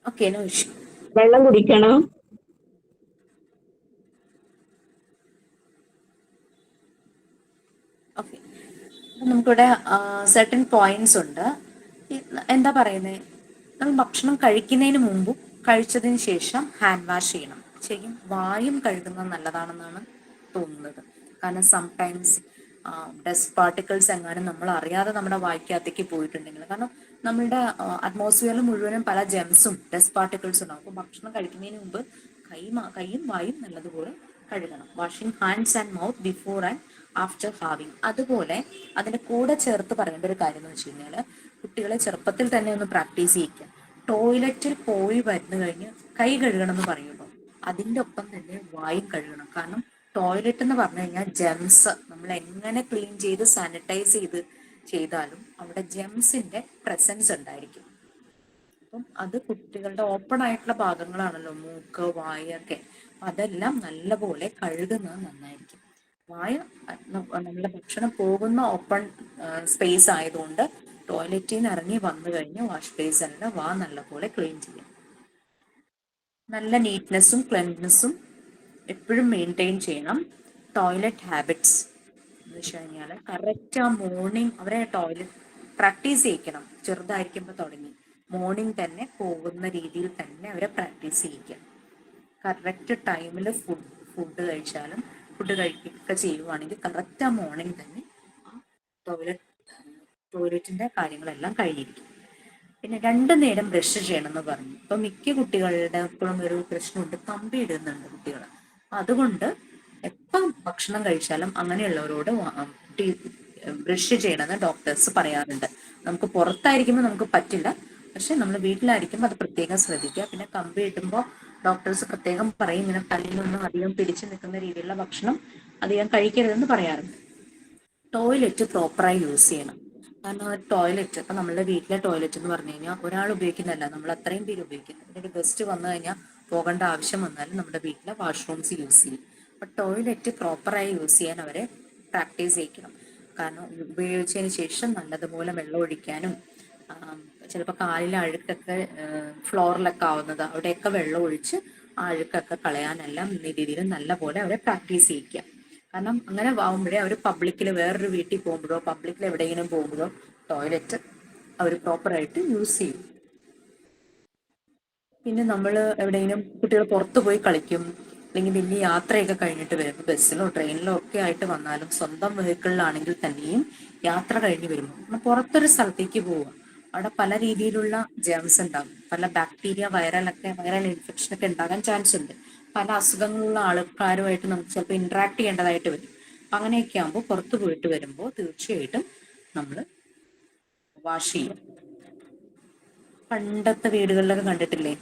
ഓക്കെ, നോ ഇഷ്യൂ. വെള്ളം കുടിക്കണം. ഓക്കെ, നമുക്കിവിടെ സർട്ടൻ പോയിന്റ്സ് ഉണ്ട്. എന്താ പറയുന്നത്, നമ്മൾ ഭക്ഷണം കഴിക്കുന്നതിന് മുമ്പും കഴിച്ചതിന് ശേഷം ഹാൻഡ് വാഷ് ചെയ്യണം. ശരിക്കും വായും കഴുകുന്നത് നല്ലതാണെന്നാണ് തോന്നുന്നത്. കാരണം സംടൈംസ് ഡസ്റ്റ് പാർട്ടിക്കിൾസ് എങ്ങാനും നമ്മൾ അറിയാതെ നമ്മുടെ വായ്ക്കകത്തേക്ക് പോയിട്ടുണ്ടെങ്കിൽ, കാരണം നമ്മളുടെ അറ്റ്മോസ്ഫിയറിൽ മുഴുവനും പല ജെംസും ഡസ്റ്റ് പാർട്ടിക്കിൾസും ഉണ്ടാവും. അപ്പോൾ ഭക്ഷണം കഴിക്കുന്നതിന് മുമ്പ് കൈയും വായും നല്ലതുപോലെ കഴുകണം. Washing hands and mouth before and after having. അതുപോലെ അതിന്റെ കൂടെ ചേർത്ത് പറയേണ്ട ഒരു കാര്യം എന്ന് വെച്ച് കഴിഞ്ഞാൽ, കുട്ടികളെ ചെറുപ്പത്തിൽ തന്നെ ഒന്ന് പ്രാക്ടീസ് ചെയ്യിക്കുക. ടോയ്ലറ്റിൽ പോയി വരുന്നു കഴിഞ്ഞ് കൈ കഴുകണം എന്ന് പറയുമല്ലോ, അതിന്റെ ഒപ്പം തന്നെ വായും കഴുകണം. കാരണം ടോയ്ലറ്റ് എന്ന് പറഞ്ഞു കഴിഞ്ഞാൽ ജെംസ് നമ്മൾ എങ്ങനെ ക്ലീൻ ചെയ്ത് സാനിറ്റൈസ് ചെയ്താലും അവിടെ ജെംസിന്റെ പ്രസൻസ് ഉണ്ടായിരിക്കും. അപ്പം അത് കുട്ടികളുടെ ഓപ്പൺ ആയിട്ടുള്ള ഭാഗങ്ങളാണല്ലോ, മൂക്ക്, വായൊക്കെ. അതെല്ലാം നല്ലപോലെ കഴുകുന്നത് നന്നായിരിക്കും. വായ നമ്മുടെ ഭക്ഷണം പോകുന്ന ഓപ്പൺ സ്പേസ് ആയതുകൊണ്ട് ടോയ്ലറ്റിൽ നിന്ന് ഇറങ്ങി വന്നു കഴിഞ്ഞ് വാഷ് ബേസിനിൽ വാ നല്ലപോലെ ക്ലീൻ ചെയ്യും. നല്ല നീറ്റ്നെസ്സും ക്ലെൻനെസ്സും എപ്പോഴും മെയിൻറ്റെയിൻ ചെയ്യണം. ടോയ്ലറ്റ് ഹാബിറ്റ്സ് എന്ന് വെച്ച് കഴിഞ്ഞാൽ കറക്റ്റ് ആ മോർണിംഗ് അവരെ ടോയ്ലറ്റ് പ്രാക്ടീസ് ചെയ്യിക്കണം. ചെറുതായിരിക്കുമ്പോൾ തുടങ്ങി മോർണിംഗ് തന്നെ പോകുന്ന രീതിയിൽ തന്നെ അവരെ പ്രാക്ടീസ് ചെയ്യിക്കുക. കറക്റ്റ് ടൈമിൽ ഫുഡ് കഴിച്ചാലും ഫുഡ് കഴിക്കുകയൊക്കെ ചെയ്യുവാണെങ്കിൽ കറക്റ്റ് ആ മോർണിംഗ് തന്നെ ആ ടോയ്ലറ്റിന്റെ കാര്യങ്ങളെല്ലാം കഴിഞ്ഞിരിക്കും. പിന്നെ 2 നേരം ബ്രഷ് ചെയ്യണം എന്ന് പറഞ്ഞു. ഇപ്പൊ മിക്ക കുട്ടികളുടെ എപ്പോഴും ഒരു പ്രശ്നമുണ്ട്, കമ്പി ഇടുന്നുണ്ട് കുട്ടികൾ. അതുകൊണ്ട് എപ്പം ഭക്ഷണം കഴിച്ചാലും അങ്ങനെയുള്ളവരോട് ബ്രഷ് ചെയ്യണമെന്ന് ഡോക്ടേഴ്സ് പറയാറുണ്ട്. നമുക്ക് പുറത്തായിരിക്കുമ്പോൾ നമുക്ക് പറ്റില്ല, പക്ഷെ നമ്മൾ വീട്ടിലായിരിക്കുമ്പോൾ അത് പ്രത്യേകം ശ്രദ്ധിക്കുക. പിന്നെ കമ്പി ഇടുമ്പോൾ ഡോക്ടേഴ്സ് പ്രത്യേകം പറയും, ഇങ്ങനെ പല്ലിനൊന്നും അധികം പിടിച്ചു നിൽക്കുന്ന രീതിയിലുള്ള ഭക്ഷണം അധികം കഴിക്കരുതെന്ന് പറയാറുണ്ട്. ടോയ്ലറ്റ് പ്രോപ്പറായി യൂസ് ചെയ്യണം. കാരണം ടോയ്ലറ്റ് ഇപ്പൊ നമ്മളുടെ വീട്ടിലെ ടോയ്ലറ്റ് എന്ന് പറഞ്ഞു കഴിഞ്ഞാൽ ഒരാൾ ഉപയോഗിക്കുന്നതല്ല, നമ്മൾ അത്രയും പേര് ഉപയോഗിക്കുന്നു. ഒരു ഗസ്റ്റ് വന്നു കഴിഞ്ഞാൽ പോകേണ്ട ആവശ്യം വന്നാലും നമ്മുടെ വീട്ടിലെ വാഷ്റൂംസ് യൂസ് ചെയ്യും. അപ്പൊ ടോയ്ലറ്റ് പ്രോപ്പറായി യൂസ് ചെയ്യാൻ അവരെ പ്രാക്ടീസ് ചെയ്യിക്കണം. കാരണം ഉപയോഗിച്ചതിന് ശേഷം നല്ലതുപോലെ വെള്ളം ഒഴിക്കാനും, ചിലപ്പോൾ കാലിലെ അഴുക്കൊക്കെ ഫ്ലോറിലൊക്കെ ആവുന്നത് അവിടെയൊക്കെ വെള്ളം ഒഴിച്ച് ആ അഴുക്കൊക്കെ കളയാനെല്ലാം ഈ രീതിയിൽ നല്ലപോലെ അവരെ പ്രാക്ടീസ് ചെയ്യിക്കുക. കാരണം അങ്ങനെ ആവുമ്പോഴേ അവർ പബ്ലിക്കിൽ വേറൊരു വീട്ടിൽ പോകുമ്പോഴോ പബ്ലിക്കിൽ എവിടെയെങ്കിലും പോകുമ്പോഴോ ടോയ്ലറ്റ് അവർ പ്രോപ്പറായിട്ട് യൂസ് ചെയ്യും. പിന്നെ നമ്മൾ എവിടെയെങ്കിലും കുട്ടികൾ പുറത്തു പോയി കളിക്കും, അല്ലെങ്കിൽ വലിയ യാത്രയൊക്കെ കഴിഞ്ഞിട്ട് വരുമ്പോൾ ബസ്സിലോ ട്രെയിനിലോ ഒക്കെ ആയിട്ട് വന്നാലും സ്വന്തം വെഹിക്കിളിലാണെങ്കിൽ തന്നെയും യാത്ര കഴിഞ്ഞ് വരുമ്പോൾ നമ്മൾ പുറത്തൊരു സ്ഥലത്തേക്ക് പോവുക, അവിടെ പല രീതിയിലുള്ള ജേംസ് ഉണ്ടാകും. പല ബാക്ടീരിയ വൈറൽ ഇൻഫെക്ഷൻ ഒക്കെ ഉണ്ടാകാൻ ചാൻസ് ഉണ്ട്. പല അസുഖങ്ങളുള്ള ആൾക്കാരുമായിട്ട് നമുക്ക് ചിലപ്പോൾ ഇന്ററാക്ട് ചെയ്യേണ്ടതായിട്ട് വരും. അങ്ങനെയൊക്കെ ആകുമ്പോൾ പുറത്തു പോയിട്ട് വരുമ്പോൾ തീർച്ചയായിട്ടും നമ്മൾ വാഷ് ചെയ്യും. പണ്ടത്തെ വീടുകളിലൊക്കെ കണ്ടിട്ടില്ലേ,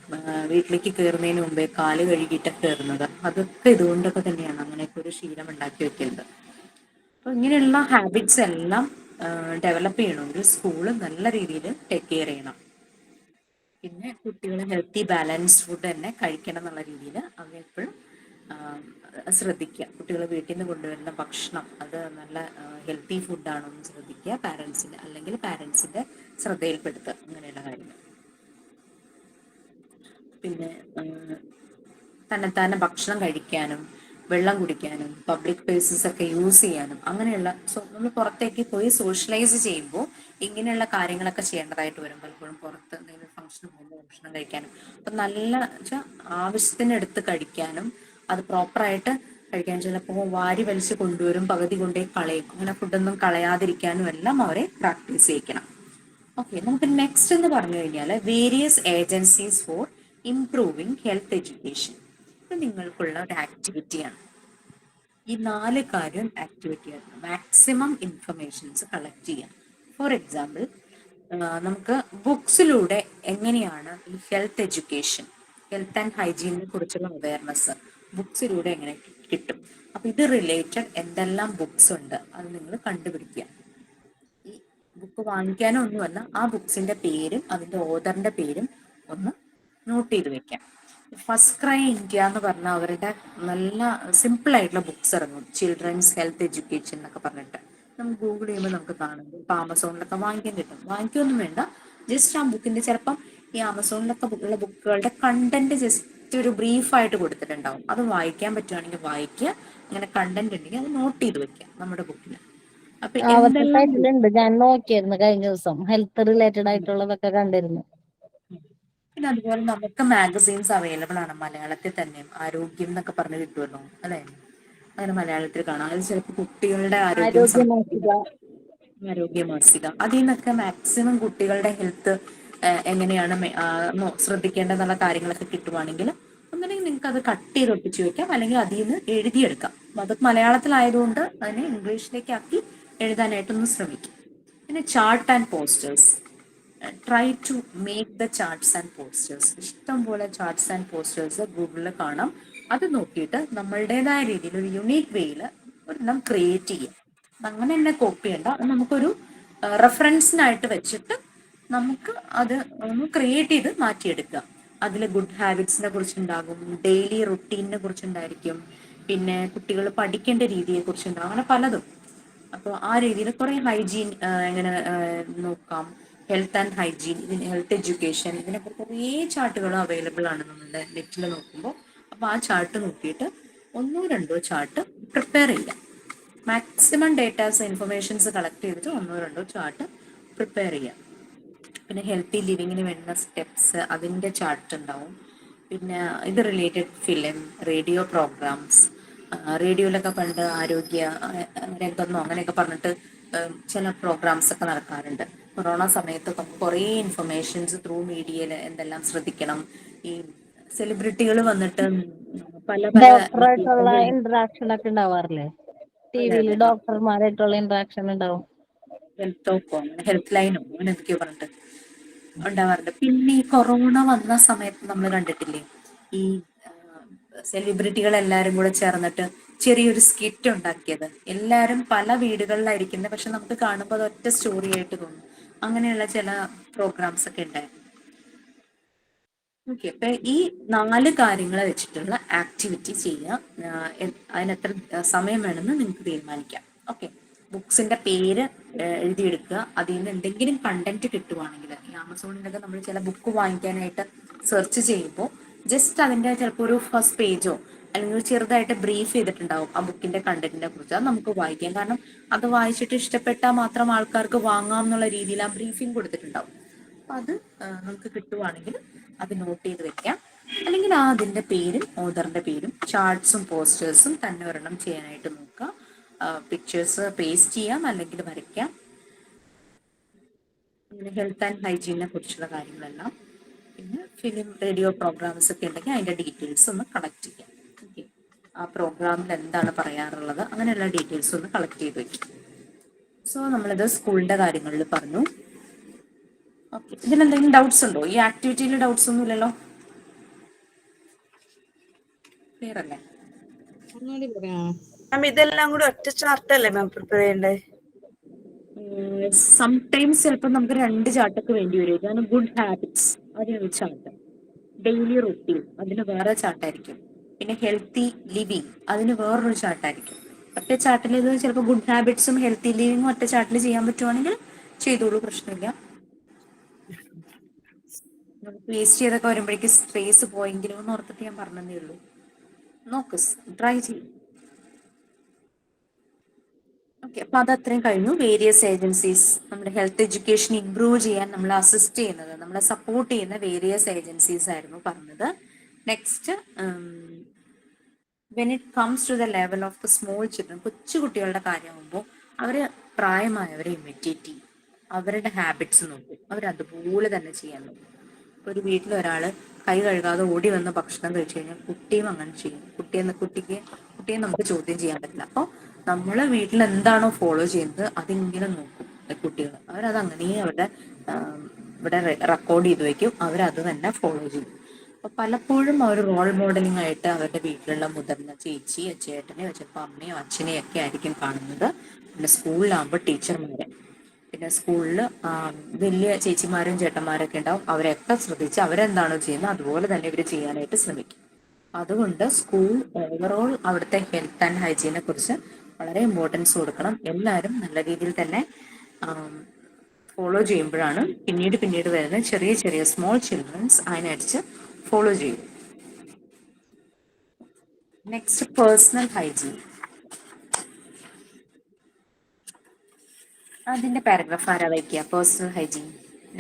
വീട്ടിലേക്ക് കയറുന്നതിന് മുമ്പേ കാല് കഴുകിയിട്ടൊക്കെ കയറുന്നത്, അതൊക്കെ ഇതുകൊണ്ടൊക്കെ തന്നെയാണ് അങ്ങനെയൊക്കെ ഒരു ശീലം ഉണ്ടാക്കി വെക്കുന്നത്. അപ്പൊ ഇങ്ങനെയുള്ള ഹാബിറ്റ്സ് എല്ലാം ഡെവലപ്പ് ചെയ്യണമെങ്കിൽ സ്കൂള് നല്ല രീതിയിൽ ടേക്ക് കെയർ ചെയ്യണം. പിന്നെ കുട്ടികൾ ഹെൽത്തി ബാലൻസ്ഡ് ഫുഡ് തന്നെ കഴിക്കണം എന്നുള്ള രീതിയിൽ അവരെപ്പോഴും ശ്രദ്ധിക്കുക. കുട്ടികൾ വീട്ടിൽ നിന്ന് കൊണ്ടുവരുന്ന ഭക്ഷണം അത് നല്ല ഹെൽത്തി ഫുഡാണോ എന്ന് ശ്രദ്ധിക്കുക. പാരൻസിന്റെ ശ്രദ്ധയിൽപ്പെടുത്തുക അങ്ങനെയുള്ള കാര്യങ്ങൾ. പിന്നെ തന്നെത്താനെ ഭക്ഷണം കഴിക്കാനും വെള്ളം കുടിക്കാനും പബ്ലിക് പ്ലേസസ് ഒക്കെ യൂസ് ചെയ്യാനും അങ്ങനെയുള്ള നമ്മൾ പുറത്തേക്ക് പോയി സോഷ്യലൈസ് ചെയ്യുമ്പോൾ ഇങ്ങനെയുള്ള കാര്യങ്ങളൊക്കെ ചെയ്യേണ്ടതായിട്ട് വരും. പലപ്പോഴും പുറത്ത് എന്തെങ്കിലും ഫംഗ്ഷന് പോകുമ്പോൾ ഭക്ഷണം കഴിക്കാനും അപ്പൊ നല്ല വെച്ചാൽ ആവശ്യത്തിനെടുത്ത് കഴിക്കാനും അത് പ്രോപ്പറായിട്ട് കഴിക്കാൻ, ചിലപ്പോൾ വാരി വലിച്ച് കൊണ്ടുവരും, പകുതി കൊണ്ടേ കളയും, അങ്ങനെ ഫുഡൊന്നും കളയാതിരിക്കാനും എല്ലാം അവരെ പ്രാക്ടീസ് ചെയ്യിക്കണം. ഓക്കെ, നമുക്ക് നെക്സ്റ്റ് എന്ന് പറഞ്ഞു കഴിഞ്ഞാൽ various agencies four improving health education. ഇത് നിങ്ങൾക്കുള്ള ഒരു ആക്ടിവിറ്റിയാണ്. ഈ 4 കാര്യം ആക്ടിവിറ്റി ആയിരുന്നു. മാക്സിമം ഇൻഫർമേഷൻസ് കളക്ട് ചെയ്യാം. ഫോർ എക്സാമ്പിൾ, നമുക്ക് ബുക്സിലൂടെ എങ്ങനെയാണ് ഈ ഹെൽത്ത് എഡ്യൂക്കേഷൻ, ഹെൽത്ത് ആൻഡ് ഹൈജീനിനെ കുറിച്ചുള്ള അവയർനെസ് ബുക്സിലൂടെ എങ്ങനെ കിട്ടും. അപ്പൊ ഇത് റിലേറ്റഡ് എന്തെല്ലാം ബുക്സ് ഉണ്ട് അത് നിങ്ങൾ കണ്ടുപിടിക്കുക. ഈ ബുക്ക് വാങ്ങിക്കാനോ ഒന്നുമല്ല, ആ ബുക്സിന്റെ പേരും അതിന്റെ ഓതറിന്റെ പേരും ഒന്ന് നോട്ട് ചെയ്ത് വെക്കാം. ഫസ്റ്റ് ക്രൈ ഇന്ത്യ എന്ന് പറഞ്ഞ അവരുടെ നല്ല സിമ്പിൾ ആയിട്ടുള്ള ബുക്സ് ഇറങ്ങും, ചിൽഡ്രൻസ് ഹെൽത്ത് എഡ്യൂക്കേഷൻ എന്നൊക്കെ പറഞ്ഞിട്ട്. നമുക്ക് ഗൂഗിൾ ചെയ്യുമ്പോൾ നമുക്ക് കാണും, ഇപ്പൊ ആമസോണിലൊക്കെ വാങ്ങിക്കാൻ കിട്ടും. വാങ്ങിക്കൊന്നും വേണ്ട, ജസ്റ്റ് ആ ബുക്കിന്റെ ചിലപ്പം ഈ ആമസോണിലൊക്കെ ഉള്ള ബുക്കുകളുടെ കണ്ടന്റ് ജസ്റ്റ് ഒരു ബ്രീഫായിട്ട് കൊടുത്തിട്ടുണ്ടാവും. അത് വായിക്കാൻ പറ്റുവാണെങ്കിൽ വായിക്കുക, അങ്ങനെ കണ്ടന്റ് ഉണ്ടെങ്കിൽ അത് നോട്ട് ചെയ്ത് വെക്കുക നമ്മുടെ ബുക്കിൽ. അപ്പൊ അവരുടെ എന്തെല്ലാം സൈറ്റിലുണ്ട്, ഞാൻ നോക്കിയായിരുന്നു കഴിഞ്ഞ ദിവസം. ഹെൽത്ത് റിലേറ്റഡ് ആയിട്ടുള്ളതൊക്കെ കണ്ടിരുന്നു. പിന്നെ അതുപോലെ നമുക്ക് മാഗസീൻസ് അവൈലബിൾ ആണ് മലയാളത്തിൽ തന്നെ. ആരോഗ്യം എന്നൊക്കെ പറഞ്ഞ് കിട്ടുമല്ലോ അല്ലെ, അങ്ങനെ മലയാളത്തിൽ കാണാം. അത് ചിലപ്പോൾ കുട്ടികളുടെ ആരോഗ്യം ആരോഗ്യ മാസിക. ആരോഗ്യ മാസിക, അതിൽ നിന്നൊക്കെ മാക്സിമം കുട്ടികളുടെ ഹെൽത്ത് എങ്ങനെയാണ് ശ്രദ്ധിക്കേണ്ടതെന്നുള്ള കാര്യങ്ങളൊക്കെ കിട്ടുവാണെങ്കിൽ ഒന്നുകിൽ നിങ്ങൾക്ക് അത് കട്ട് ചെയ്ത് ഒട്ടിച്ച് വെക്കാം, അല്ലെങ്കിൽ അതിൽ നിന്ന് എഴുതിയെടുക്കാം. അത് മലയാളത്തിലായതുകൊണ്ട് അതിനെ ഇംഗ്ലീഷിലേക്ക് ആക്കി എഴുതാനായിട്ടൊന്ന് ശ്രമിക്കും. പിന്നെ chart and posters, try to make the charts and posters. ഇഷ്ടം പോലെ ചാർട്ട്സ് ആൻഡ് പോസ്റ്റേഴ്സ് ഗൂഗിളിൽ കാണാം. അത് നോക്കിയിട്ട് നമ്മളുടേതായ രീതിയിൽ ഒരു യുണീക്ക് വേയിൽ ഒരെണ്ണം ക്രിയേറ്റ് ചെയ്യാം. അങ്ങനെ തന്നെ കോപ്പി ചെയ്യണ്ട, അത് നമുക്കൊരു റെഫറൻസിനായിട്ട് വെച്ചിട്ട് നമുക്ക് അത് ഒന്ന് ക്രിയേറ്റ് ചെയ്ത് മാറ്റിയെടുക്കാം. അതിൽ ഗുഡ് ഹാബിറ്റ്സിനെ കുറിച്ചുണ്ടാകും, ഡെയിലി റുട്ടീനെ കുറിച്ചുണ്ടായിരിക്കും, പിന്നെ കുട്ടികൾ പഠിക്കേണ്ട രീതിയെ കുറിച്ചുണ്ടാകും, അങ്ങനെ പലതും. അപ്പോൾ ആ രീതിയിൽ കുറെ ഹൈജീൻ എങ്ങനെ നോക്കാം, ഹെൽത്ത് ആൻഡ് ഹൈജീൻ, ഇതിന് ഹെൽത്ത് എഡ്യൂക്കേഷൻ, ഇതിനൊക്കെ കുറേ ചാർട്ടുകൾ അവൈലബിൾ ആണ് നമ്മുടെ നെറ്റിൽ നോക്കുമ്പോൾ. അപ്പോൾ ആ ചാർട്ട് നോക്കിയിട്ട് ഒന്നോ രണ്ടോ ചാർട്ട് പ്രിപ്പയർ ചെയ്യാം. മാക്സിമം ഡേറ്റാസ് ഇൻഫർമേഷൻസ് കളക്ട് ചെയ്തിട്ട് ഒന്നോ രണ്ടോ ചാർട്ട് പ്രിപ്പയർ ചെയ്യാം. പിന്നെ ഹെൽത്തി ലിവിങ്ങിന് വേണ്ട സ്റ്റെപ്സ്, അതിൻ്റെ ചാർട്ട് ഉണ്ടാവും. പിന്നെ ഇത് റിലേറ്റഡ് ഫിലിം, റേഡിയോ പ്രോഗ്രാംസ്, റേഡിയോയിലൊക്കെ പണ്ട് ആരോഗ്യ രംഗമെന്നോ അങ്ങനെയൊക്കെ പറഞ്ഞിട്ട് ചില പ്രോഗ്രാംസ് ഒക്കെ നടക്കാറുണ്ട്. കൊറോണ സമയത്ത് കുറേ ഇൻഫർമേഷൻസ് ത്രൂ മീഡിയയിൽ എന്തെല്ലാം ശ്രദ്ധിക്കണം, ഈ സെലിബ്രിറ്റികൾ വന്നിട്ട് പല പല ഡോക്ടറായിട്ടുള്ള ഇന്ററാക്ഷൻ ഒക്കെ ഉണ്ടാവാറില്ലേ? അതെ ടിവിയിൽ അതെ ഡോക്ടർമാരായിട്ടുള്ള ഇന്ററാക്ഷൻ ഉണ്ടാവും. ഹെൽത്ത് ലൈനോ അങ്ങനെ എന്തൊക്കെയോ പറഞ്ഞിട്ട് ഉണ്ടാവാറുണ്ട്. പിന്നെ ഈ കൊറോണ വന്ന സമയത്ത് നമ്മൾ കണ്ടിട്ടില്ലേ, ഈ സെലിബ്രിറ്റികൾ എല്ലാരും കൂടെ ചേർന്നിട്ട് ചെറിയൊരു സ്കിറ്റ് ഉണ്ടാക്കിയത്. എല്ലാരും പല വീടുകളിലായിരിക്കുന്നത്, പക്ഷെ നമുക്ക് കാണുമ്പോൾ അത് ഒറ്റ സ്റ്റോറി ആയിട്ട് തോന്നും. അങ്ങനെയുള്ള ചില പ്രോഗ്രാംസ് ഒക്കെ ഉണ്ടായിരുന്നു. ഓക്കെ, അപ്പൊ ഈ 4 കാര്യങ്ങൾ വെച്ചിട്ടുള്ള ആക്ടിവിറ്റി ചെയ്യുക. അതിനെത്ര സമയം വേണമെന്ന് നിങ്ങൾക്ക് തീരുമാനിക്കാം. ഓക്കെ, ബുക്സിന്റെ പേര് എഴുതിയെടുക്കുക. അതിൽ നിന്ന് എന്തെങ്കിലും കണ്ടന്റ് കിട്ടുവാണെങ്കിൽ, ഈ ആമസോണിലൊക്കെ നമ്മൾ ചില ബുക്ക് വാങ്ങിക്കാനായിട്ട് സെർച്ച് ചെയ്യുമ്പോൾ ജസ്റ്റ് അതിന്റെ ചിലപ്പോൾ ഒരു ഫസ്റ്റ് പേജോ അല്ലെങ്കിൽ ചെറുതായിട്ട് ബ്രീഫ് ചെയ്തിട്ടുണ്ടാവും ആ ബുക്കിന്റെ കണ്ടന്റിനെ കുറിച്ച്. അത് നമുക്ക് വായിക്കാം, കാരണം അത് വായിച്ചിട്ട് ഇഷ്ടപ്പെട്ടാൽ മാത്രം ആൾക്കാർക്ക് വാങ്ങാം എന്നുള്ള രീതിയിൽ ആ ബ്രീഫിംഗ് കൊടുത്തിട്ടുണ്ടാവും. അപ്പൊ അത് നമുക്ക് കിട്ടുവാണെങ്കിൽ അത് നോട്ട് ചെയ്ത് വെക്കാം. അല്ലെങ്കിൽ അതിന്റെ പേരും ഓതറിന്റെ പേരും ചാർട്ട്സും പോസ്റ്റേഴ്സും തന്നെ ഒരെണ്ണം ചെയ്യാനായിട്ട് നോക്കുക. പിക്ചേഴ്സ് പേസ്റ്റ് ചെയ്യാം, അല്ലെങ്കിൽ വരയ്ക്കാം. അങ്ങനെ ഹെൽത്ത് ആൻഡ് ഹൈജീനെ കുറിച്ചുള്ള കാര്യങ്ങളെല്ലാം. പിന്നെ ഫിലിം, റേഡിയോ പ്രോഗ്രാംസ് ഒക്കെ ഉണ്ടെങ്കിൽ അതിന്റെ ഡീറ്റെയിൽസ് ഒന്ന് കളക്ട് ചെയ്യാം. ഓക്കെ, ആ പ്രോഗ്രാമിൽ എന്താണ് പറയാറുള്ളത്, അങ്ങനെയുള്ള ഡീറ്റെയിൽസ് ഒന്ന് കളക്ട് ചെയ്ത് വെക്കും. സോ നമ്മളിത് സ്കൂളിന്റെ കാര്യങ്ങളിൽ പറഞ്ഞു. ഓക്കെ, ഇതിലെന്തെങ്കിലും ഡൗട്ട്സ് ഉണ്ടോ? ഈ ആക്ടിവിറ്റിയിൽ ഡൗട്ട്സ് ഒന്നും ഇല്ലല്ലോ? ക്ലിയർ അല്ലേ? മാം ഇതെല്ലാം കൂടി ഒറ്റ ചാർട്ടല്ലേ മാം പ്രിപ്പയർ ചെയ്യണ്ടേ? സംടൈംസ് ചിലപ്പോൾ നമുക്ക് 2 ചാർട്ടൊക്കെ വേണ്ടി വരും. ഇതാണ് ഗുഡ് ഹാബിറ്റ്സ്, അതിനൊരു ചാർട്ട്. ഡെയിലി റുട്ടീൻ, അതിന് വേറെ ചാർട്ടായിരിക്കും. പിന്നെ ഹെൽത്തി ലിവിങ്, അതിന് വേറൊരു ചാർട്ടായിരിക്കും. ഒറ്റ ചാർട്ടിൽ ഇത് ചിലപ്പോൾ ഗുഡ് ഹാബിറ്റ്സും ഹെൽത്തി ലിവിങ്ങും ഒറ്റ ചാർട്ടിൽ ചെയ്യാൻ പറ്റുവാണെങ്കിൽ ചെയ്തോളൂ, പ്രശ്നമില്ല. വേസ്റ്റ് ചെയ്തൊക്കെ വരുമ്പോഴേക്കും സ്ട്രേസ് പോയെങ്കിലും എന്ന് ഓർത്തിട്ട് ഞാൻ പറഞ്ഞതേ ഉള്ളൂ. നോക്ക്, ട്രൈ ചെയ്യും. ഓക്കെ, അപ്പൊ അത് അത്രയും കഴിഞ്ഞു. വേരിയസ് ഏജൻസീസ്, നമ്മുടെ ഹെൽത്ത് എഡ്യൂക്കേഷൻ ഇംപ്രൂവ് ചെയ്യാൻ നമ്മളെ അസിസ്റ്റ് ചെയ്യുന്നത്, നമ്മളെ സപ്പോർട്ട് ചെയ്യുന്ന വേരിയസ് ഏജൻസീസ് ആയിരുന്നു പറഞ്ഞത്. Next, when it comes to the level of the small children, കൊച്ചു കുട്ടികളുടെ കാര്യമാകുമ്പോൾ അവര് പ്രായമായവരെ ഇമിറ്റേറ്റ് ചെയ്യും. അവരുടെ ഹാബിറ്റ്സ് നോക്കും, അവരതുപോലെ തന്നെ ചെയ്യാൻ നോക്കും. ഒരു വീട്ടിൽ ഒരാള് കൈ കഴുകാതെ ഓടി വന്ന് ഭക്ഷണം കഴിച്ചു കഴിഞ്ഞാൽ കുട്ടിയും അങ്ങനെ ചെയ്യും. കുട്ടിയെ നമുക്ക് ചോദ്യം ചെയ്യാൻ പറ്റില്ല. അപ്പോൾ നമ്മളെ വീട്ടിൽ എന്താണോ ഫോളോ ചെയ്യുന്നത് അതിങ്ങനെ നോക്കും കുട്ടികൾ. അവരത് അങ്ങനെ ഇവിടെ റെക്കോർഡ് ചെയ്ത് വെക്കും, അവരത് തന്നെ ഫോളോ ചെയ്യും. അപ്പൊ പലപ്പോഴും അവർ റോൾ മോഡലിംഗ് ആയിട്ട് അവരുടെ വീട്ടിലുള്ള മുതിർന്ന ചേച്ചി, ചേട്ടനെയോ ചിലപ്പോൾ അമ്മയോ അച്ഛനെയോ ഒക്കെ ആയിരിക്കും കാണുന്നത്. പിന്നെ സ്കൂളിലാകുമ്പോൾ ടീച്ചർമാരെ. പിന്നെ സ്കൂളിൽ വലിയ ചേച്ചിമാരും ചേട്ടന്മാരൊക്കെ ഉണ്ടാവും. അവരെയൊക്കെ ശ്രദ്ധിച്ച് അവരെന്താണോ ചെയ്യുന്നത് അതുപോലെ തന്നെ ഇവർ ചെയ്യാനായിട്ട് ശ്രമിക്കും. അതുകൊണ്ട് സ്കൂൾ ഓവറോൾ അവിടുത്തെ ഹെൽത്ത് ആൻഡ് ഹൈജീനെ കുറിച്ച് വളരെ ഇമ്പോർട്ടൻസ് കൊടുക്കണം. എല്ലാവരും നല്ല രീതിയിൽ തന്നെ ഫോളോ ചെയ്യുമ്പോഴാണ് പിന്നീട് വരുന്ന ചെറിയ ചെറിയ സ്മോൾ ചിൽഡ്രൻസ് അതിനടിച്ച് ഫോളോ ചെയ്യും. Next personal hygiene. അതിന്റെ പാരഗ്രാഫ് ആരാ വായിക്കുക? പേഴ്സണൽ ഹൈജീൻ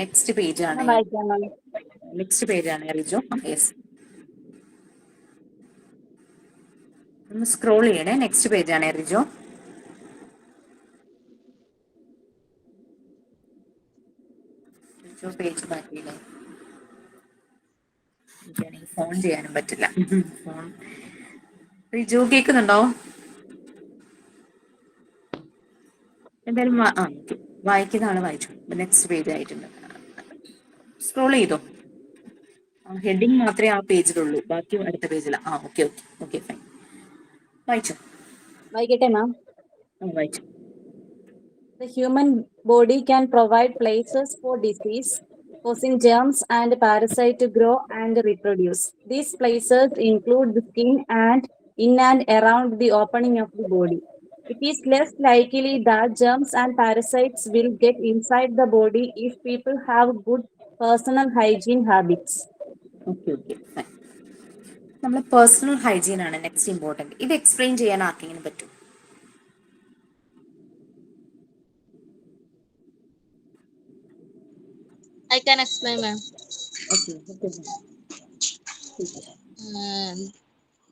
നെക്സ്റ്റ് പേജ് ആണ്. റിജോ. യെസ്, ഒന്ന് സ്ക്രോൾ ചെയ്യണേ. നെക്സ്റ്റ് പേജ് ആണ് റിജോ. റിജോ പേജ് മാറ്റിയില്ലേ? എനിക്കാണെങ്കിൽ ഫോൺ ചെയ്യാനും പറ്റില്ല. ഫോൺ റിജോ കേൾക്കുന്നുണ്ടോ? എന്തായാലും വായിക്കുന്ന ആള് വായിച്ചു. നെക്സ്റ്റ് പേജ് ആയിട്ടുണ്ട്. സ്ക്രോൾ ചെയ്തോ. ഹെഡിങ് മാത്രമേ ആ പേജിലുള്ളൂ, ബാക്കി അടുത്ത പേജില. Okay okay okay fine. വായിച്ചോ. വായിക്കട്ടെ മാം. വായിച്ചു. The human body can provide places for disease, causing germs and parasites to grow and reproduce. These places include the skin and in and around the opening of the body. It is less likely that germs and parasites will get inside the body if people have good personal hygiene habits. Okay okay fine. നമ്മൾ personal hygiene ആണ് next important. ഇത് explain ചെയ്യാൻ ആർക്കെങ്കിലും പറ്റും? I can explain, ma'am. Okay.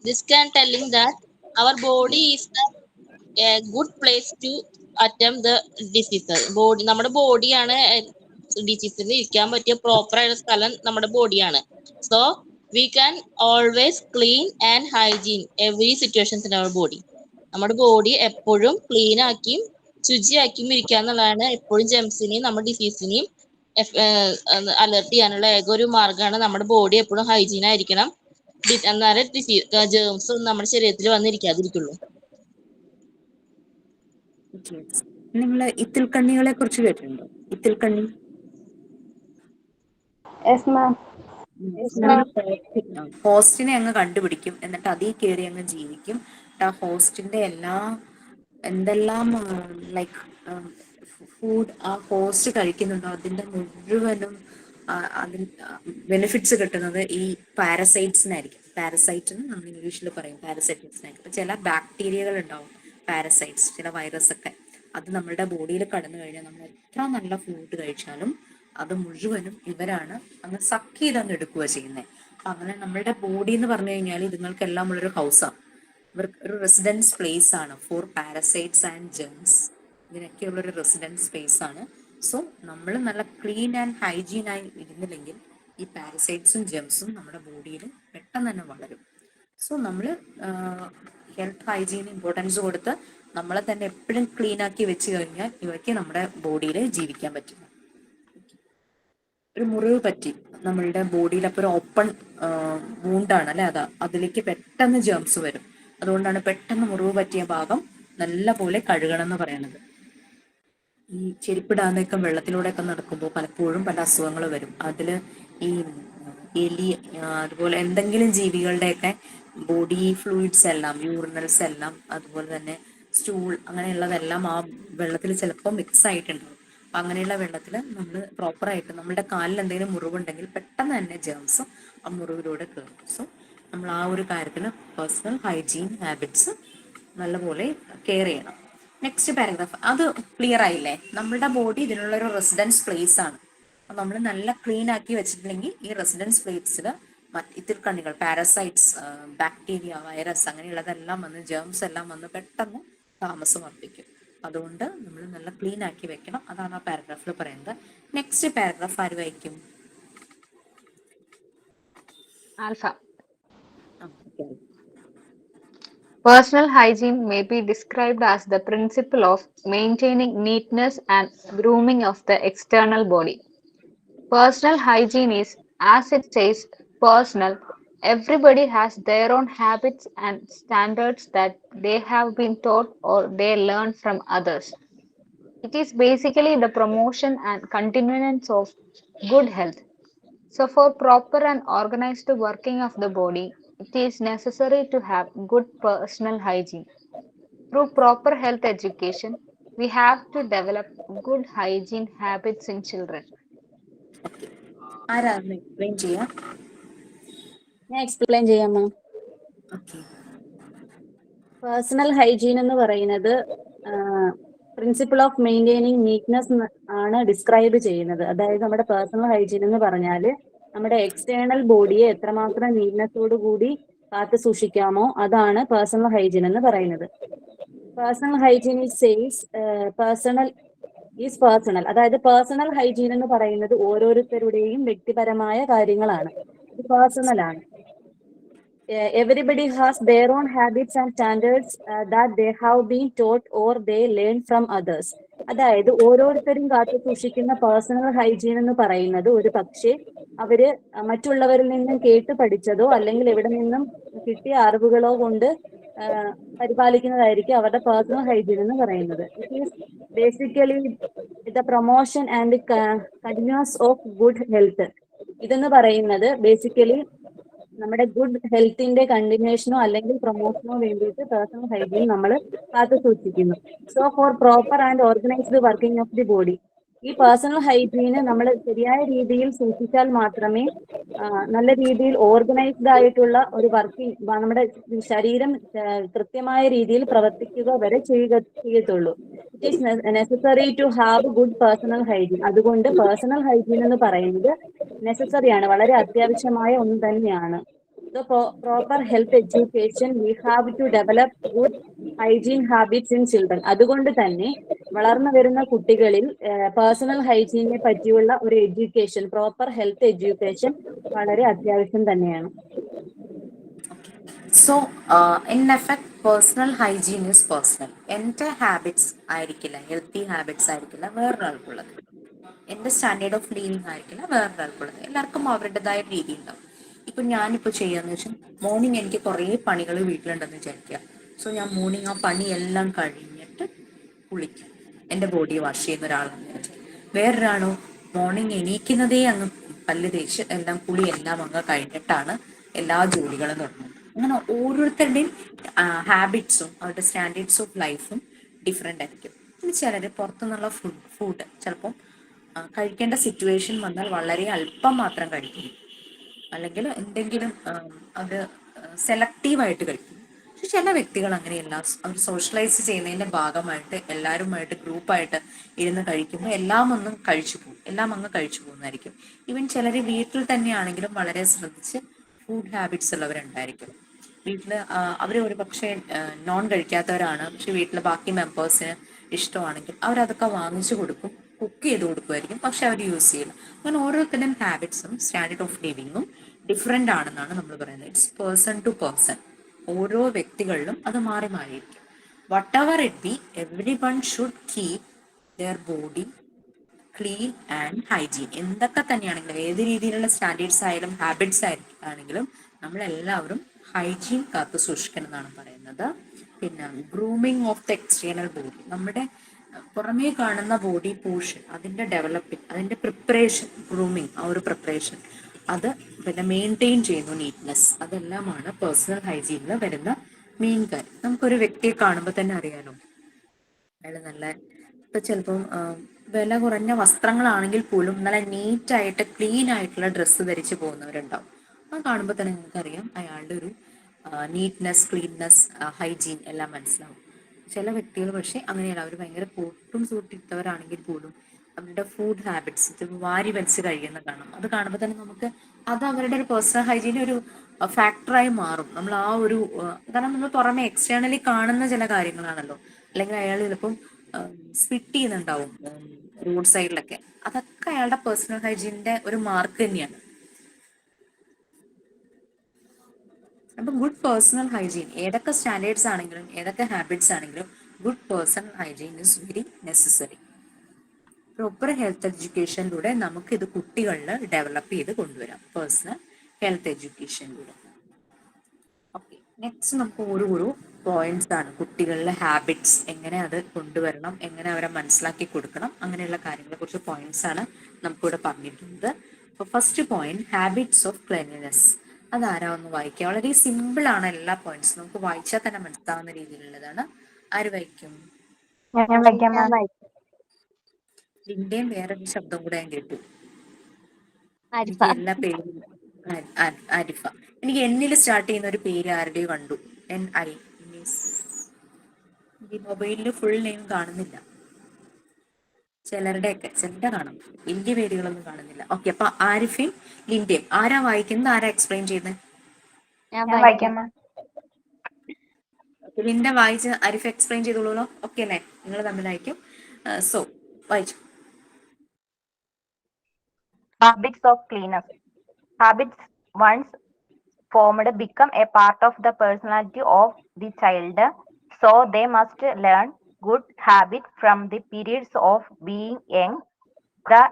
This can telling that our body is a good place to attempt the diseases. Body, നമ്മുടെ ബോഡിയാണ് ഡിസീസിന് ഇരിക്കാൻ പറ്റിയ പ്രോപ്പർ ആയ സ്ഥലം നമ്മുടെ ബോഡിയാണ്. So we can always clean and hygiene every situations in our body. നമ്മുടെ body എപ്പോഴും ക്ലീൻ ആക്കിയും ശുചിയാക്കിയും ഇരിക്കുക എന്നുള്ളതാണ് എപ്പോഴും ജെംസിനെയും നമ്മുടെ ഡിസീസിനെയും അലർട്ട് ചെയ്യാനുള്ള ഏക ഒരു മാർഗ്ഗമാണ്. നമ്മുടെ ബോഡി എപ്പോഴും ഹൈജീൻ ആയിരിക്കണം, എന്നാലേ ജേംസ് നമ്മുടെ ശരീരത്തിൽ വന്നിരിക്കാതിരിക്കുള്ളൂ. നിങ്ങൾ ഇത്തിൽക്കണ്ണികളെ കുറിച്ച് കേട്ടിട്ടുണ്ടോ? ഇത്തിൽക്കണ്ണി ഹോസ്റ്റിനെ അങ്ങ് കണ്ടുപിടിക്കും, എന്നിട്ട് അതിൽ കയറി അങ്ങ് ജീവിക്കും. ആ ഹോസ്റ്റിന്റെ എന്തെല്ലാം ലൈക്ക് ഫുഡ് ആ ഹോസ്റ്റ് കഴിക്കുന്നുണ്ടോ അതിന്റെ മുഴുവനും അതിന് ബെനിഫിറ്റ്സ് കിട്ടുന്നത് ഈ പാരസൈറ്റ്സിനായിരിക്കും. പാരസൈറ്റ് എന്ന് നമ്മൾ ഇംഗ്ലീഷിൽ പറയും, പാരസൈറ്റിക്സിനായിരിക്കും. ഇപ്പൊ ചില ബാക്ടീരിയകൾ ഉണ്ടാവും, പാരസൈറ്റ്സ്, ചില വൈറസ് ഒക്കെ. അത് നമ്മുടെ ബോഡിയിൽ കടന്നു കഴിഞ്ഞാൽ നമ്മൾ എത്ര നല്ല ഫുഡ് കഴിച്ചാലും അത് മുഴുവനും ഇവരാണ് അങ്ങ് സക്ക് ചെയ്തങ്ങ് എടുക്കുക ചെയ്യുന്നത്. അപ്പൊ അങ്ങനെ നമ്മളുടെ ബോഡി എന്ന് പറഞ്ഞു കഴിഞ്ഞാൽ ഇതുങ്ങൾക്കെല്ലാം ഉള്ളൊരു ഹൗസാണ്. ഇവർക്ക് ഒരു റെസിഡൻസ് പ്ലേസ് ആണ് ഫോർ പാരസൈറ്റ്സ് ആൻഡ് ജെംസ്. ഇതിനൊക്കെയുള്ളൊരു റെസിഡൻസ് സ്പേസ് ആണ്. സോ നമ്മൾ നല്ല ക്ലീൻ ആൻഡ് ഹൈജീൻ ആയി ഇരുന്നില്ലെങ്കിൽ ഈ പാരസൈറ്റ്സും ജെംസും നമ്മുടെ ബോഡിയിൽ പെട്ടെന്ന് തന്നെ വളരും. സോ നമ്മൾ ഹെൽത്ത് ഹൈജീന് ഇമ്പോർട്ടൻസ് കൊടുത്ത് നമ്മളെ തന്നെ എപ്പോഴും ക്ലീൻ ആക്കി വെച്ച് കഴിഞ്ഞാൽ ഇവയ്ക്ക് നമ്മുടെ ബോഡിയിൽ ജീവിക്കാൻ പറ്റില്ല. ഒരു മുറിവ് പറ്റി നമ്മളുടെ ബോഡിയിൽ, അപ്പോൾ ഒരു ഓപ്പൺ വൂണ്ടാണ് അല്ലെ, അതിലേക്ക് പെട്ടെന്ന് ജേംസ് വരും. അതുകൊണ്ടാണ് പെട്ടെന്ന് മുറിവ് പറ്റിയ ഭാഗം നല്ല പോലെ കഴുകണം എന്ന് പറയുന്നത്. ഈ ചെരുപ്പിടാന്നൊക്കെ വെള്ളത്തിലൂടെയൊക്കെ നടക്കുമ്പോൾ പലപ്പോഴും പല അസുഖങ്ങൾ വരും. അതില് ഈ എലി അതുപോലെ എന്തെങ്കിലും ജീവികളുടെയൊക്കെ ബോഡി ഫ്ലൂയിഡ്സ് എല്ലാം, യൂറിനൽസ് എല്ലാം, അതുപോലെ തന്നെ സ്റ്റൂൾ, അങ്ങനെയുള്ളതെല്ലാം ആ വെള്ളത്തിൽ ചിലപ്പോൾ മിക്സ് ആയിട്ടുണ്ടാവും. അപ്പം അങ്ങനെയുള്ള വെള്ളത്തിൽ നമ്മൾ പ്രോപ്പറായിട്ട് നമ്മുടെ കാലിൽ എന്തെങ്കിലും മുറിവുണ്ടെങ്കിൽ പെട്ടെന്ന് തന്നെ ജേംസ് ആ മുറിവിലൂടെ കയറും. സോ നമ്മൾ ആ ഒരു കാര്യത്തിൽ പേഴ്സണൽ ഹൈജീൻ ഹാബിറ്റ്സ് നല്ലപോലെ കെയർ ചെയ്യണം. Next paragraph. അത് ക്ലിയർ ആയില്ലേ? നമ്മളുടെ ബോഡി ഇതിനുള്ളൊരു റെസിഡൻസ് പ്ലേസ് ആണ്. അപ്പം നമ്മൾ നല്ല ക്ലീൻ ആക്കി വെച്ചിട്ടുണ്ടെങ്കിൽ ഈ റെസിഡൻസ് പ്ലേസിൽ ഇത്തിൽക്കണ്ണികൾ, പാരസൈറ്റ്സ്, ബാക്ടീരിയ, വൈറസ് അങ്ങനെയുള്ളതെല്ലാം വന്ന്, ജേംസ് എല്ലാം വന്ന് പെട്ടെന്ന് താമസം വർദ്ധിക്കും. അതുകൊണ്ട് നമ്മൾ നല്ല ക്ലീൻ ആക്കി വെക്കണം. അതാണ് ആ പാരഗ്രാഫിൽ പറയുന്നത്. നെക്സ്റ്റ് പാരഗ്രാഫ് ആര് വായിക്കും? Alpha. Personal hygiene may be described as the principle of maintaining neatness and grooming of the external body. Personal hygiene is, as it says, personal. Everybody has their own habits and standards that they have been taught or they learn from others. It is basically the promotion and continuance of good health. So, for proper and organized working of the body, it is necessary to have good personal hygiene. Through proper health education, we have to develop good hygiene habits in children. ആരാണ് explain ചെയ്യാം? ഞാൻ explain ചെയ്യാം മാം. Okay. Personal hygiene എന്ന് പറയുന്നത് principle of maintaining neatness ആണ് describe ചെയ്യുന്നത്. അതായത് നമ്മുടെ പേഴ്സണൽ ഹൈജീൻ എന്ന് പറഞ്ഞാൽ നമ്മുടെ എക്സ്റ്റേണൽ ബോഡിയെ എത്രമാത്രം നീറ്റ്നെസ്സോട് കൂടി കാത്തു സൂക്ഷിക്കാമോ അതാണ് പേഴ്സണൽ ഹൈജീൻ എന്ന് പറയുന്നത്. പേഴ്സണൽ ഹൈജീൻ ഈസ് പേഴ്സണൽ, അതായത് പേഴ്സണൽ ഹൈജീൻ എന്ന് പറയുന്നത് ഓരോരുത്തരുടെയും വ്യക്തിപരമായ കാര്യങ്ങളാണ്. ഇത് പേഴ്സണൽ ആണ്. Everybody has their own habits and standards that they have been taught or they learn from others. അതായത് ഓരോരുത്തരും കാത്തു സൂക്ഷിക്കുന്ന പേഴ്സണൽ ഹൈജീൻ എന്ന് പറയുന്നത് ഒരു പക്ഷേ അവര് മറ്റുള്ളവരിൽ നിന്നും കേട്ട് പഠിച്ചതോ അല്ലെങ്കിൽ എവിടെ നിന്നും കിട്ടിയ അറിവുകളോ കൊണ്ട് പരിപാലിക്കുന്നതായിരിക്കും അവരുടെ പേഴ്സണൽ ഹൈജീൻ എന്ന് പറയുന്നത്. It is basically the promotion and continuous of good health. ഇതെന്ന് പറയുന്നത് ബേസിക്കലി നമ്മുടെ ഗുഡ് ഹെൽത്തിന്റെ കണ്ടിന്യൂഷനോ അല്ലെങ്കിൽ പ്രൊമോഷനോ വേണ്ടിയിട്ട് പേഴ്സണൽ ഹൈജീൻ നമ്മൾ കാത്തു സൂക്ഷിക്കുന്നു. So four proper and organised working of the body, ഈ പേഴ്സണൽ ഹൈജീന് നമ്മൾ ശരിയായ രീതിയിൽ സൂക്ഷിച്ചാൽ മാത്രമേ നല്ല രീതിയിൽ ഓർഗനൈസ്ഡ് ആയിട്ടുള്ള ഒരു വർക്കിംഗ്, നമ്മുടെ ശരീരം കൃത്യമായ രീതിയിൽ പ്രവർത്തിക്കുക വരെ ചെയ്യത്തുള്ളൂ. It is necessary to have good personal hygiene. അതുകൊണ്ട് പേഴ്സണൽ ഹൈജീൻ എന്ന് പറയുന്നത് നെസസറിയാണ്, വളരെ അത്യാവശ്യമായ ഒന്ന് തന്നെയാണ്. So for proper health education, we have to develop good hygiene habits in children. അതുകൊണ്ട് തന്നെ വളർന്നു വരുന്ന കുട്ടികളിൽ പേഴ്സണൽ ഹൈജീനെ പറ്റിയുള്ള ഒരു എഡ്യൂക്കേഷൻ, പ്രോപ്പർ ഹെൽത്ത് എഡ്യൂക്കേഷൻ വളരെ അത്യാവശ്യം തന്നെയാണ്. So in effect personal hygiene is personal. എൻ്റെ ഹാബിറ്റ്സ് ആയിരിക്കില്ല, ഹെൽത്തി ഹാബിറ്റ്സ് ആയിരിക്കില്ല വേറൊരാൾക്കുള്ളത്. എൻ്റെ സ്റ്റാൻഡേർഡ് ഓഫ് ലിവിങ് ആയിരിക്കില്ല വേറൊരാൾക്കുള്ളത്. എല്ലാവർക്കും അവരുടേതായ രീതി ഉണ്ടാവും. ഇപ്പം ഞാനിപ്പോൾ ചെയ്യാന്ന് വെച്ചാൽ മോർണിംഗ് എനിക്ക് കുറേ പണികൾ വീട്ടിലുണ്ടെന്ന് വിചാരിക്കുക. സോ ഞാൻ മോർണിംഗ് ആ പണിയെല്ലാം കഴിഞ്ഞിട്ട് കുളിക്കും, എൻ്റെ ബോഡി വാഷ് ചെയ്യുന്ന ഒരാളാണ് വിചാരിക്കുക. വേറൊരാളോ മോർണിംഗ് എണീക്കുന്നതേ അങ്ങ് പല്ല് തേച്ച് എല്ലാം കുളി എല്ലാം അങ്ങ് കഴിഞ്ഞിട്ടാണ് എല്ലാ ജോലികളും തുടങ്ങുന്നത്. അങ്ങനെ ഓരോരുത്തരുടെയും ഹാബിറ്റ്സും അവരുടെ സ്റ്റാൻഡേർഡ്സ് ഓഫ് ലൈഫും ഡിഫറെൻ്റ് ആയിരിക്കും. ഇനി ചിലർ പുറത്തുനിന്നുള്ള ഫുഡ് ചിലപ്പോൾ കഴിക്കേണ്ട സിറ്റുവേഷൻ വന്നാൽ വളരെ അല്പം മാത്രം കഴിക്കും, അല്ലെങ്കിൽ എന്തെങ്കിലും അത് സെലക്റ്റീവായിട്ട് കഴിക്കും. പക്ഷെ ചില വ്യക്തികൾ അങ്ങനെയല്ല, അവർ സോഷ്യലൈസ് ചെയ്യുന്നതിൻ്റെ ഭാഗമായിട്ട് എല്ലാവരുമായിട്ട് ഗ്രൂപ്പായിട്ട് ഇരുന്ന് കഴിക്കുമ്പോൾ എല്ലാം അങ്ങ് കഴിച്ചു പോകുന്നതായിരിക്കും. ഈവൻ ചിലർ വീട്ടിൽ തന്നെയാണെങ്കിലും വളരെ ശ്രദ്ധിച്ച് ഫുഡ് ഹാബിറ്റ്സ് ഉള്ളവരുണ്ടായിരിക്കും. വീട്ടിൽ അവർ ഒരു പക്ഷേ നോൺ കഴിക്കാത്തവരാണ്, പക്ഷെ വീട്ടിലെ ബാക്കി മെമ്പേഴ്സിന് ഇഷ്ടമാണെങ്കിൽ അവരതൊക്കെ വാങ്ങിച്ചു കൊടുക്കും, കുക്ക് ചെയ്ത് കൊടുക്കുമായിരിക്കും, പക്ഷെ അവർ യൂസ് ചെയ്യില്ല. അങ്ങനെ ഓരോരുത്തരുടെയും ഹാബിറ്റ്സും സ്റ്റാൻഡേർഡ് ഓഫ് ലിവിങ്ങും ഡിഫറെൻ്റ് ആണെന്നാണ് നമ്മൾ പറയുന്നത്. It's person to person. ഓരോ വ്യക്തികളിലും അത് മാറി മാറിയിരിക്കും. Whatever it be, everyone should keep their body clean and hygiene. എന്തൊക്കെ തന്നെയാണെങ്കിലും, ഏത് രീതിയിലുള്ള സ്റ്റാൻഡേർഡ്സ് ആയാലും ഹാബിറ്റ്സ് ആണെങ്കിലും നമ്മളെല്ലാവരും ഹൈജീൻ കാത്തു സൂക്ഷിക്കണം എന്നാണ് പറയുന്നത്. പിന്നെ grooming of the external body, നമ്മുടെ പുറമേ കാണുന്ന ബോഡി പോർഷൻ, അതിൻ്റെ ഡെവലപ്പിംഗ്, അതിൻ്റെ പ്രിപ്പറേഷൻ, ഗ്രൂമിങ്, ആ ഒരു പ്രിപ്പറേഷൻ അത് പിന്നെ മെയിൻറ്റെയിൻ ചെയ്യുന്നു, നീറ്റ്നെസ്, അതെല്ലാമാണ് പേഴ്സണൽ ഹൈജീനിൽ വരുന്ന മെയിൻ കാര്യം. നമുക്കൊരു വ്യക്തിയെ കാണുമ്പോൾ തന്നെ അറിയാലോ അയാൾ നല്ല, ഇപ്പം ചിലപ്പം വില കുറഞ്ഞ വസ്ത്രങ്ങളാണെങ്കിൽ പോലും നല്ല നീറ്റായിട്ട് ക്ലീൻ ആയിട്ടുള്ള ഡ്രസ്സ് ധരിച്ച് പോകുന്നവരുണ്ടാവും. അത് കാണുമ്പോൾ തന്നെ നിങ്ങൾക്കറിയാം അയാളുടെ ഒരു നീറ്റ്നെസ്, ക്ലീൻനെസ്, ഹൈജീൻ എല്ലാം മനസ്സിലാവും. ചില വ്യക്തികൾ പക്ഷേ അങ്ങനെയല്ല, അവർ ഭയങ്കര കോട്ടും സൂട്ടിട്ടവരാണെങ്കിൽ പോലും അവരുടെ ഫുഡ് ഹാബിറ്റ്സ് വാരി വലിച്ച് കഴിയുന്ന കാണാം. അത് കാണുമ്പോൾ തന്നെ നമുക്ക് അത് അവരുടെ ഒരു പേഴ്സണൽ ഹൈജീൻ ഒരു ഫാക്ടറായി മാറും. നമ്മൾ ആ ഒരു കാരണം നമ്മൾ പുറമെ എക്സ്റ്റേണലി കാണുന്ന ചില കാര്യങ്ങളാണല്ലോ. അല്ലെങ്കിൽ അയാൾ ചിലപ്പം സ്പിറ്റ് ചെയ്യുന്നുണ്ടാവും റോഡ് സൈഡിലൊക്കെ, അതൊക്കെ അയാളുടെ പേഴ്സണൽ ഹൈജീനിന്റെ ഒരു മാർക്ക് തന്നെയാണ്. അപ്പം ഗുഡ് പേഴ്സണൽ ഹൈജീൻ ഏതൊക്കെ സ്റ്റാൻഡേർഡ്സ് ആണെങ്കിലും ഏതൊക്കെ ഹാബിറ്റ്സ് ആണെങ്കിലും good personal hygiene is very necessary. Proper health എഡ്യൂക്കേഷനിലൂടെ നമുക്കിത് കുട്ടികളിൽ ഡെവലപ്പ് ചെയ്ത് കൊണ്ടുവരാം, പേഴ്സണൽ ഹെൽത്ത് എഡ്യൂക്കേഷനിലൂടെ. ഓക്കെ, നെക്സ്റ്റ് നമുക്ക് ഒരു പോയിന്റ്സ് ആണ്. കുട്ടികളിലെ ഹാബിറ്റ്സ് എങ്ങനെ അത് കൊണ്ടുവരണം, എങ്ങനെ അവരെ മനസ്സിലാക്കി കൊടുക്കണം, അങ്ങനെയുള്ള കാര്യങ്ങളെ കുറിച്ച് പോയിന്റ്സ് ആണ് നമുക്കിവിടെ പറഞ്ഞിട്ടുണ്ട്. അപ്പോൾ first point habits of cleanliness. അതാരാ ഒന്ന് വായിക്കാം. വളരെ സിമ്പിൾ ആണ് എല്ലാ പോയിന്റ്സും, നമുക്ക് വായിച്ചാൽ തന്നെ മനസ്സിലാവുന്ന രീതിയിലുള്ളതാണ്. ആര് വായിക്കും? ഞാൻ വായിക്കാം മാം. ലിന്റെയും വേറൊരു ശബ്ദം കൂടെ ഞാൻ കേട്ടു. ആരിഫ. എനിക്ക് എല്ലാ പേരും ആരിഫ. എനിക്ക് എന്നിൽ സ്റ്റാർട്ട് ചെയ്യുന്ന ഒരു പേര് ആരുടെയോ കണ്ടു. NI. ഈ മൊബൈലിൽ ഫുൾ നെയിം കാണുന്നില്ല. ചിലരുടെ കാണും, വലിയ പേരുകളൊന്നും കാണുന്നില്ല. ഓക്കെ, അപ്പൊ ആരിഫയും ലിന്റെയും ആരാ വായിക്കുന്നത്, ആരാ എക്സ്പ്ലെയിൻ ചെയ്യുന്നത്? ഞാൻ ഞാൻ വായിക്കാം മാം. ലിൻഡ വായിച്ച് ആരിഫ് എക്സ്പ്ലെയിൻ ചെയ്തോളൂല്ലോ. ഓക്കെ അല്ലേ? നിങ്ങൾ തമ്മിലായിരിക്കും. സോ വായിച്ചു. Habits of cleanup. Habits once formed become a part of the personality of the child, so they must learn good habits from the periods of being young. The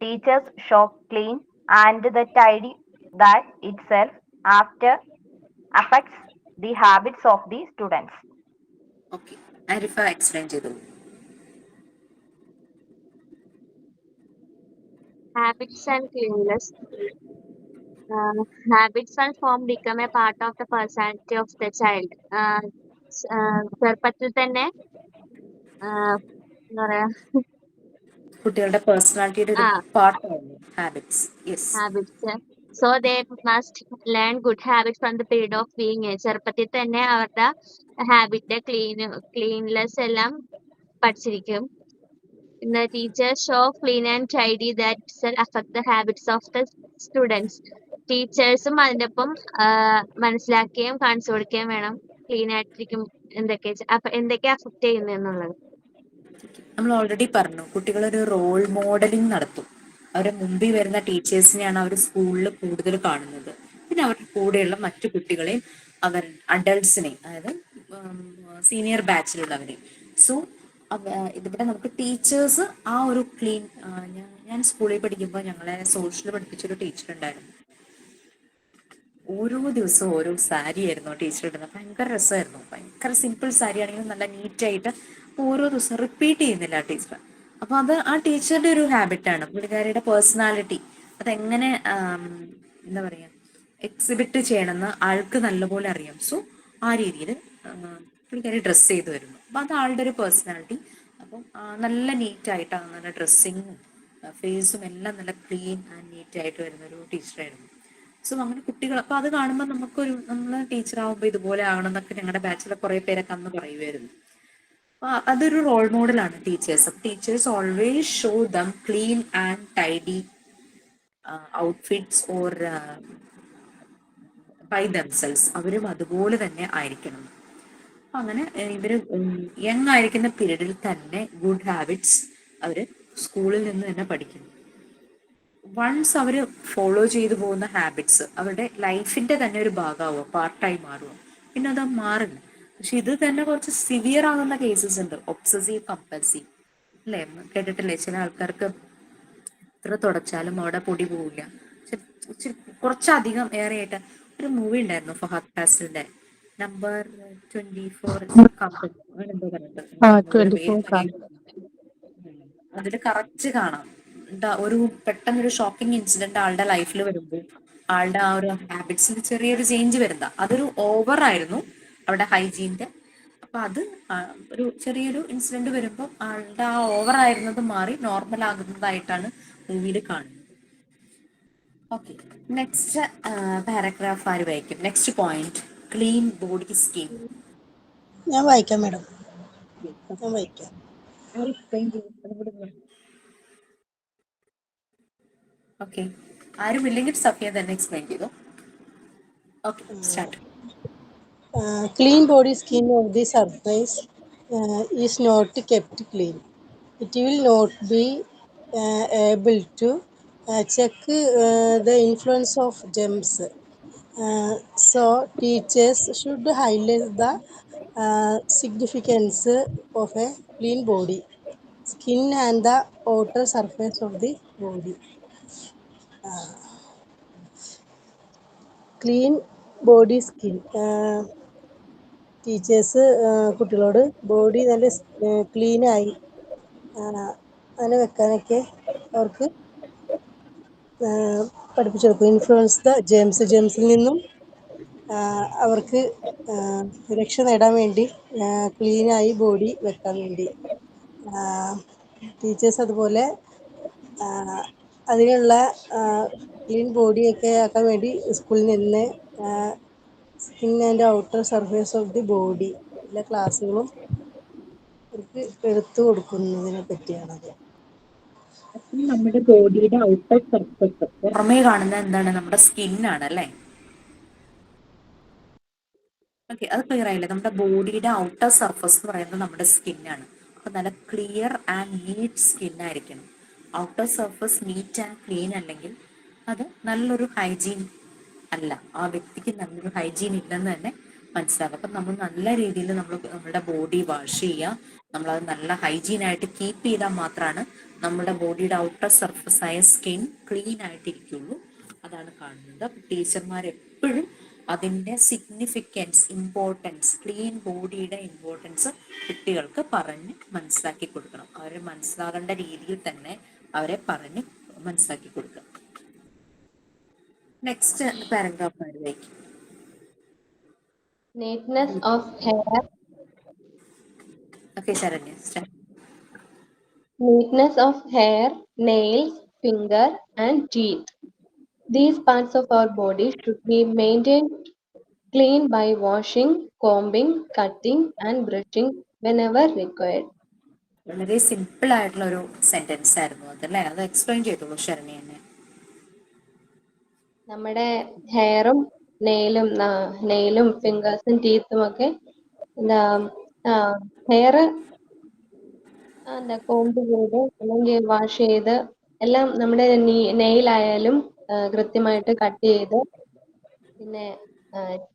teachers show clean and the tidy that itself after affects the habits of the students. Okay, Arifa explain ചെയ്തോളൂ. Habits and cleanliness. Habits and form become a part of the personality of the child. ചെറുപ്പത്തിൽ തന്നെ എന്താ പറയാ, കുട്ടികളുടെ പേഴ്സണാലിറ്റിയുടെ ഒരു പാർട്ടാണ് habits. Yes. Habits. So they must learn good habits from the period of being. ചെറുപ്പത്തിൽ തന്നെ അവരുടെ ഹാബിറ്റ് ക്ലീൻലെസ് എല്ലാം പഠിച്ചിരിക്കും. The teachers show clean and tidy that affect the habits of the students. ടീച്ചേഴ്സും അതിൻ്റെ ഒപ്പം മനസ്സിലാക്കുകയും കാണിച്ചു കൊടുക്കുകയും വേണം ക്ലീൻ ആയിട്ടിരിക്കും എന്തൊക്കെ അഫക്ട് ചെയ്യുന്നു എന്നുള്ളത്. നമ്മൾ ഓൾറെഡി പറഞ്ഞു, കുട്ടികളൊരു റോൾ മോഡലിംഗ് നടത്തും. അവരുടെ മുമ്പിൽ വരുന്ന ടീച്ചേഴ്സിനെയാണ് അവർ സ്കൂളിൽ കൂടുതൽ കാണുന്നത്. പിന്നെ അവരുടെ കൂടെയുള്ള മറ്റു കുട്ടികളെയും അവർ അഡൾട്ട്സിനെയും, അതായത് സീനിയർ ബാച്ചിലുള്ളവരെയും. സോ ഇതിവിടെ നമുക്ക് ടീച്ചേഴ്സ് ആ ഒരു ക്ലീൻ, ഞാൻ സ്കൂളിൽ പഠിക്കുമ്പോൾ ഞങ്ങളെ സോഷ്യൽ പഠിപ്പിച്ചൊരു ടീച്ചർ ഉണ്ടായിരുന്നു. ഓരോ ദിവസവും ഓരോ സാരി ആയിരുന്നു ടീച്ചർ ഇടുന്നത്. ഭയങ്കര രസമായിരുന്നു. ഭയങ്കര സിമ്പിൾ സാരി ആണെങ്കിലും നല്ല നീറ്റായിട്ട് ഓരോ ദിവസം റിപ്പീറ്റ് ചെയ്യുന്നില്ല ആ ടീച്ചർ. അപ്പൊ അത് ആ ടീച്ചറുടെ ഒരു ഹാബിറ്റാണ്, പുള്ളിക്കാരിയുടെ പേഴ്സണാലിറ്റി അതെങ്ങനെ എന്താ പറയാ എക്സിബിറ്റ് ചെയ്യണമെന്ന് ആൾക്ക് നല്ലപോലെ അറിയാം. സോ ആ രീതിയിൽ പുള്ളിക്കാരി ഡ്രസ്സ് ചെയ്ത് വരുന്നു. അപ്പൊ അത് ആളുടെ ഒരു പേഴ്സണാലിറ്റി. അപ്പം നല്ല നീറ്റായിട്ടാണ്, നല്ല ഡ്രസ്സിങ്ങും ഫേസും എല്ലാം നല്ല ക്ലീൻ ആൻഡ് നീറ്റ് ആയിട്ട് വരുന്ന ഒരു ടീച്ചറായിരുന്നു. സോ അങ്ങനെ കുട്ടികൾ, അപ്പൊ അത് കാണുമ്പോൾ നമ്മള് ടീച്ചർ ആവുമ്പോൾ ഇതുപോലെ ആവണം എന്നൊക്കെ ഞങ്ങളുടെ ബാച്ചിലെ കുറെ പേരൊക്കെ അന്ന് പറയുമായിരുന്നു. അപ്പൊ അതൊരു റോൾ മോഡലാണ് teachers. Teachers always show them clean and tidy outfits or by themselves. അവരും അതുപോലെ തന്നെ ആയിരിക്കണം. അങ്ങനെ ഇവര് യങ് ആയിരിക്കുന്ന പീരീഡിൽ തന്നെ ഗുഡ് ഹാബിറ്റ്സ് അവര് സ്കൂളിൽ നിന്ന് തന്നെ പഠിക്കുന്നു. വൺസ് അവര് ഫോളോ ചെയ്തു പോകുന്ന ഹാബിറ്റ്സ് അവരുടെ ലൈഫിന്റെ തന്നെ ഒരു ഭാഗമാവുക, പാർട്ടായി മാറുക. പിന്നെ അത് മാറില്ല. പക്ഷെ ഇത് തന്നെ കുറച്ച് സിവിയർ ആകുന്ന കേസസ് ഉണ്ട്. ഒബ്സസീവ് കമ്പൽസീവ് അല്ലേ, കേട്ടിട്ടില്ലേ? ചില ആൾക്കാർക്ക് എത്ര തുടച്ചാലും അവിടെ പൊടി പോവില്ല. കുറച്ചധികം ഏറെയായിട്ട് ഒരു മൂവി ഉണ്ടായിരുന്നു ഫഹദ് ഫാസിലിന്റെ, നമ്പർ 24 അങ്ങനെ എന്തോ പറഞ്ഞിട്ട്. അതില് കറക്റ്റ് കാണാം. ഒരു പെട്ടെന്നൊരു ഷോക്കിംഗ് ഇൻസിഡന്റ് ആളുടെ ലൈഫിൽ വരുമ്പോൾ ആളുടെ ആ ഒരു ഹാബിറ്റ്സിൽ ചെറിയൊരു ചേഞ്ച് വരുന്ന, അതൊരു ഓവർ ആയിരുന്നു അവിടെ ഹൈജീന്റെ. അപ്പൊ അത് ഒരു ചെറിയൊരു ഇൻസിഡന്റ് വരുമ്പോൾ ആളുടെ ആ ഓവർ ആയിരുന്നത് മാറി നോർമൽ ആകുന്നതായിട്ടാണ് മൂവിയിൽ കാണുന്നത്. ഓക്കെ, നെക്സ്റ്റ് പാരഗ്രാഫ് ആര് വായിക്കും? Next point clean body skin. ഞാൻ വായിക്കാം മാഡം, ഞാൻ വായിക്കാം. ഓക്കെ, ആരും ഇല്ലെങ്കിൽ സഫിയ തന്നെ എക്സ്പ്ലെയിൻ ചെയ്തു. Okay, start. Clean body skin of the surface is not kept clean. It will not be able to check the influence of germs. So teachers should highlight the significance of a clean body, skin and the outer surface of the body. Clean body skin. Teachers കുട്ടികളോട് body നല്ല ക്ലീനായി അങ്ങനെ വെക്കാനൊക്കെ അവർക്ക് പഠിപ്പിച്ചു കൊടുക്കും. Influence the ജെംസിൽ നിന്നും അവർക്ക് രക്ഷ നേടാൻ വേണ്ടി ക്ലീനായി ബോഡി വെക്കാൻ വേണ്ടി ടീച്ചേഴ്സ് അതുപോലെ അതിനുള്ള ക്ലീൻ ബോഡിയൊക്കെ ആക്കാൻ വേണ്ടി സ്കൂളിൽ നിന്ന് skin and outer surface of the body എല്ലാ ക്ലാസ്സുകളും അവർക്ക് എടുത്തു കൊടുക്കുന്നതിനെ പറ്റിയാണത്. നമ്മുടെ ബോഡിയുടെ ഔട്ടർ സർഫസ് പുറമേ കാണുന്ന എന്താണ്? നമ്മുടെ സ്കിന്നാണ് അല്ലേ? ഓക്കെ, അത് ക്ലിയർ ആയില്ലേ? നമ്മുടെ ബോഡിയുടെ ഔട്ടർ സർഫസ് എന്ന് പറയുന്നത് നമ്മുടെ സ്കിന്നാണ്. അപ്പൊ നല്ല ക്ലിയർ ആൻഡ് നീറ്റ് സ്കിൻ ആയിരിക്കണം. Outer surface NEET and clean അല്ലെങ്കിൽ അത് നല്ലൊരു ഹൈജീൻ അല്ല, ആ വ്യക്തിക്ക് നല്ലൊരു ഹൈജീൻ ഇല്ലെന്ന് തന്നെ മനസ്സിലാകും. അപ്പം നമ്മൾ നല്ല രീതിയിൽ നമ്മുടെ ബോഡി വാഷ് ചെയ്യുക, നമ്മളത് നല്ല ഹൈജീൻ ആയിട്ട് കീപ്പ് ചെയ്താൽ മാത്രമാണ് നമ്മുടെ ബോഡിയുടെ ഔട്ടർ സർഫസ് ആയ സ്കിൻ ക്ലീൻ ആയിട്ടിരിക്കുള്ളൂ. അതാണ് കാണുന്നത്. അപ്പം ടീച്ചർമാർ എപ്പോഴും അതിൻ്റെ സിഗ്നിഫിക്കൻസ്, ഇമ്പോർട്ടൻസ്, ക്ലീൻ ബോഡിയുടെ ഇമ്പോർട്ടൻസ് കുട്ടികൾക്ക് പറഞ്ഞ് മനസ്സിലാക്കി കൊടുക്കണം. അവരെ മനസ്സിലാകേണ്ട രീതിയിൽ തന്നെ അവരെ പറഞ്ഞ് മനസ്സിലാക്കി കൊടുക്കുക. നെക്സ്റ്റ് പാരഗ്രാഫ് ആയിരിക്കും. Neatness of hair. Okay, Sharanya. Neatness of hair, nails, finger, and teeth. These parts of our body should be maintained clean by washing, combing, cutting, and brushing whenever required. വളരെ simple ആയിട്ടുള്ള ഒരു sentence ആയിരുന്നു അതല്ലേ? അത് explain ചെയ്തോളൂ ശരണ്യ എന്നെ. നമ്മുടെ ഹെയറും നെയിലും ഫിംഗേഴ്സും ടീത്തും ഒക്കെ ഹെയർ കോംബ് ചെയ്ത് അല്ലെങ്കിൽ വാഷ് ചെയ്ത് എല്ലാം നമ്മുടെ നെയിലായാലും കൃത്യമായിട്ട് കട്ട് ചെയ്ത്, പിന്നെ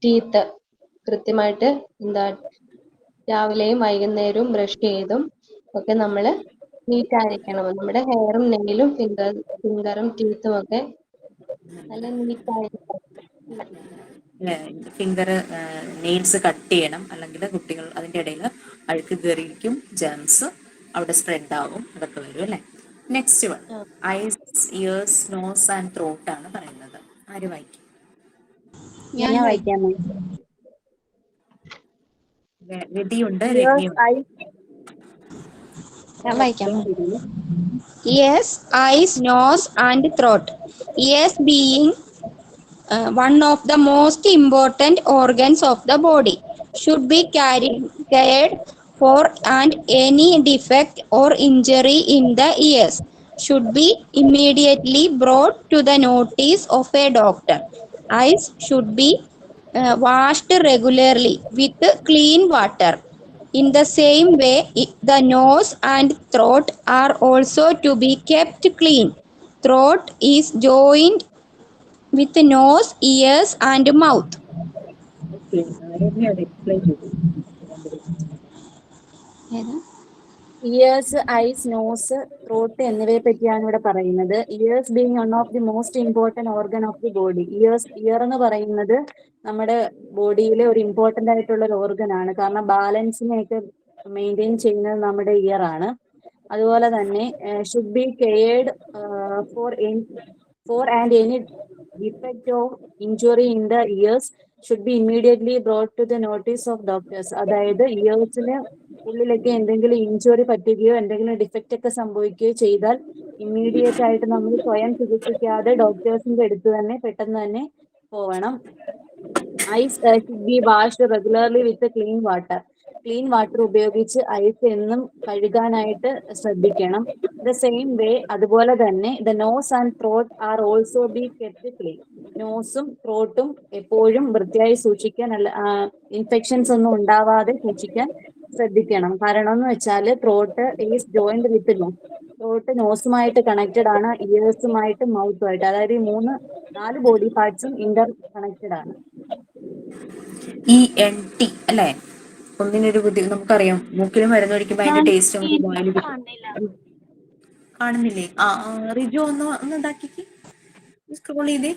ടീത്ത് കൃത്യമായിട്ട് രാവിലെയും വൈകുന്നേരവും ബ്രഷ് ചെയ്തും ഒക്കെ നമ്മൾ നീറ്റ് ആയിരിക്കണം. നമ്മുടെ ഹെയറും നെയിലും ഫിംഗറും ടീത്തും ഒക്കെ നല്ല നീറ്റ് ആയിരിക്കണം. ഫിംഗർ നെയിൽസ് കട്ട് ചെയ്യണം, അല്ലെങ്കിൽ കുട്ടികൾ അതിൻ്റെ ഇടയിൽ അഴുക്ക് കയറിയിരിക്കും, ജെംസ് അവിടെ സ്പ്രെഡ് ആകും, അതൊക്കെ വരും അല്ലേ? Next one eyes, ears, nose and throat ആണ് പറയുന്നത്. ആര് വായിക്കും? ഞാൻ വായിക്കാം. രതിയുണ്ട്, Ears, രമ്യുണ്ട്. eyes. ഞാൻ വായിക്കാം. Ears, eyes, nose and throat. Ears being one of the most important organs of the body should be cared for, and any defect or injury in the ears should be immediately brought to the notice of a doctor. Eyes should be washed regularly with clean water. In the same way, the nose and throat are also to be kept clean. Throat is joined with nose, ears and mouth. Okay, Ramya അത് explain ചെയ്തു. Years, eyes, nose, throat എന്നിവയെ പറ്റിയാണ് ഇവിടെ പറയുന്നത്. Years being one of the most important organ of the body. Year എന്ന് പറയുന്നത് നമ്മുടെ ബോഡിയിലെ ഒരു ഇമ്പോർട്ടൻ്റ് ആയിട്ടുള്ള ഒരു ഓർഗൻ ആണ്. കാരണം ബാലൻസിനെയൊക്കെ മെയിൻറ്റെയിൻ ചെയ്യുന്നത് നമ്മുടെ ഇയർ ആണ്. അതുപോലെ തന്നെ should be cared for and any defect of injury in the ears should be immediately brought to the notice of doctors. അതായത് ഇയേഴ്സിന് ഉള്ളിലൊക്കെ എന്തെങ്കിലും ഇഞ്ചുറി പറ്റുകയോ എന്തെങ്കിലും ഡിഫക്റ്റ് ഒക്കെ സംഭവിക്കുകയോ ചെയ്താൽ ഇമ്മീഡിയറ്റ് ആയിട്ട് നമ്മൾ സ്വയം ചികിത്സിക്കാതെ ഡോക്ടേഴ്സിന്റെ അടുത്ത് തന്നെ പെട്ടെന്ന് തന്നെ പോവണം. Eyes should be washed regularly with clean water. Clean water ഉപയോഗിച്ച് ഐസ് എന്നും കഴുകാനായിട്ട് ശ്രദ്ധിക്കണം. ദ സെയിം വേ, അതുപോലെ തന്നെ the nose and throat are also be kept clean. നോസും ത്രോട്ടും എപ്പോഴും വൃത്തിയായി സൂക്ഷിക്കാൻ, ഇൻഫെക്ഷൻസ് ഒന്നും ഉണ്ടാവാതെ സൂക്ഷിക്കാൻ ശ്രദ്ധിക്കണം. കാരണം എന്ന് വെച്ചാൽ throat is joined with nose. Throat നോസുമായിട്ട് കണക്റ്റഡ് ആണ്, ഇയേഴ്സുമായിട്ട് മൗത്തുമായിട്ട്. അതായത് ഈ 4 ബോഡി പാർട്സും ഇന്റർ കണക്റ്റഡ് ആണ്. ENT അല്ലേ? ഒന്നിനൊരു ബുദ്ധി. നമുക്കറിയാം മൂക്കിൽ മരുന്ന് ഒഴിക്കുമ്പോൾ അതിന്റെ ടേസ്റ്റ് നമുക്ക് വായിൽ കാണുന്നില്ലേ? റിജു ഒന്ന് ഇതാക്കി സ്ക്രോൾ ചെയ്തേ.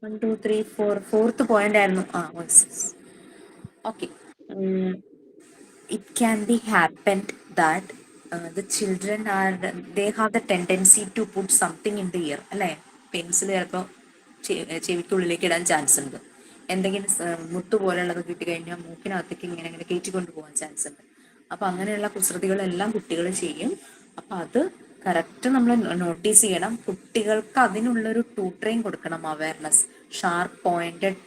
1, 2, 3, 4 ഫോർത്ത് പോയിന്റ് ആയിരുന്നു. Okay. It can be happened that the children are they have the tendency to put something in the ear, അല്ലെ? പെൻസിൽ ചിലപ്പോൾ ചെവിക്കുള്ളിലേക്ക് ഇടാൻ ചാൻസ് ഉണ്ട്. എന്തെങ്കിലും മുത്ത് പോലെയുള്ളത് കിട്ടിക്കഴിഞ്ഞാൽ മൂക്കിനകത്തേക്ക് ഇങ്ങനെ ഇങ്ങനെ കയറ്റിക്കൊണ്ട് പോകാൻ ചാൻസ് ഉണ്ട്. അപ്പൊ അങ്ങനെയുള്ള കുസൃതികളെല്ലാം കുട്ടികൾ ചെയ്യും. അപ്പൊ അത് കറക്റ്റ് നമ്മൾ നോട്ടീസ് ചെയ്യണം. കുട്ടികൾക്ക് അതിനുള്ളൊരു ട്യൂട്ടറിങ് കൊടുക്കണം, അവയർനെസ്. ഷാർപ്പ് പോയിന്റഡ്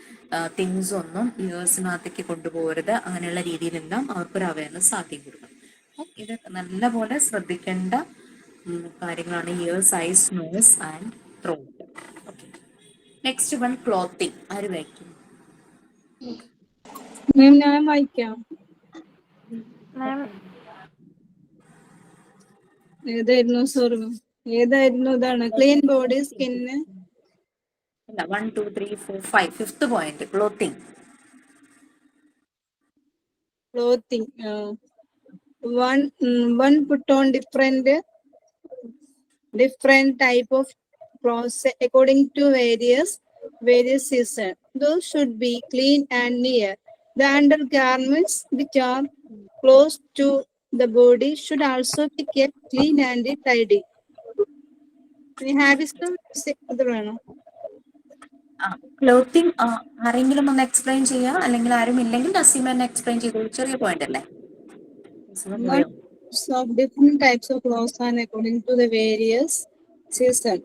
തിങ്സ് ഒന്നും ഇയേഴ്സിനകത്തേക്ക് കൊണ്ടുപോകരുത്. അങ്ങനെയുള്ള രീതിയിലെല്ലാം അവർക്കൊരു അവയർനെസ് ആദ്യം കൊടുക്കണം. അപ്പം ഇത് നല്ലപോലെ ശ്രദ്ധിക്കേണ്ട കാര്യങ്ങളാണ് ears, eyes, nose and throat. Okay. Next one clothing. ആര് വായിക്കും? ഞാൻ വായിക്കാം. ഏതായിരുന്നു? സോറി, ഏതായിരുന്നു? ഇതാണ് clean body skin. 1, 2, 3, 4, 5. Fifth point clothing. Clothing. One put on different type of clothes according to various season. Those should be clean and near. The undergarments which are close to the body should also be kept clean and tidy. Clothing ആരെങ്കിലും ഒന്ന് explain ചെയ്യാം, അല്ലെങ്കിൽ ആരും ഇല്ലെങ്കിൽ നസീമ തന്നെ explain ചെയ്തോളൂ. ചെറിയ point അല്ലേ? Of different types of clothes and according to the various season.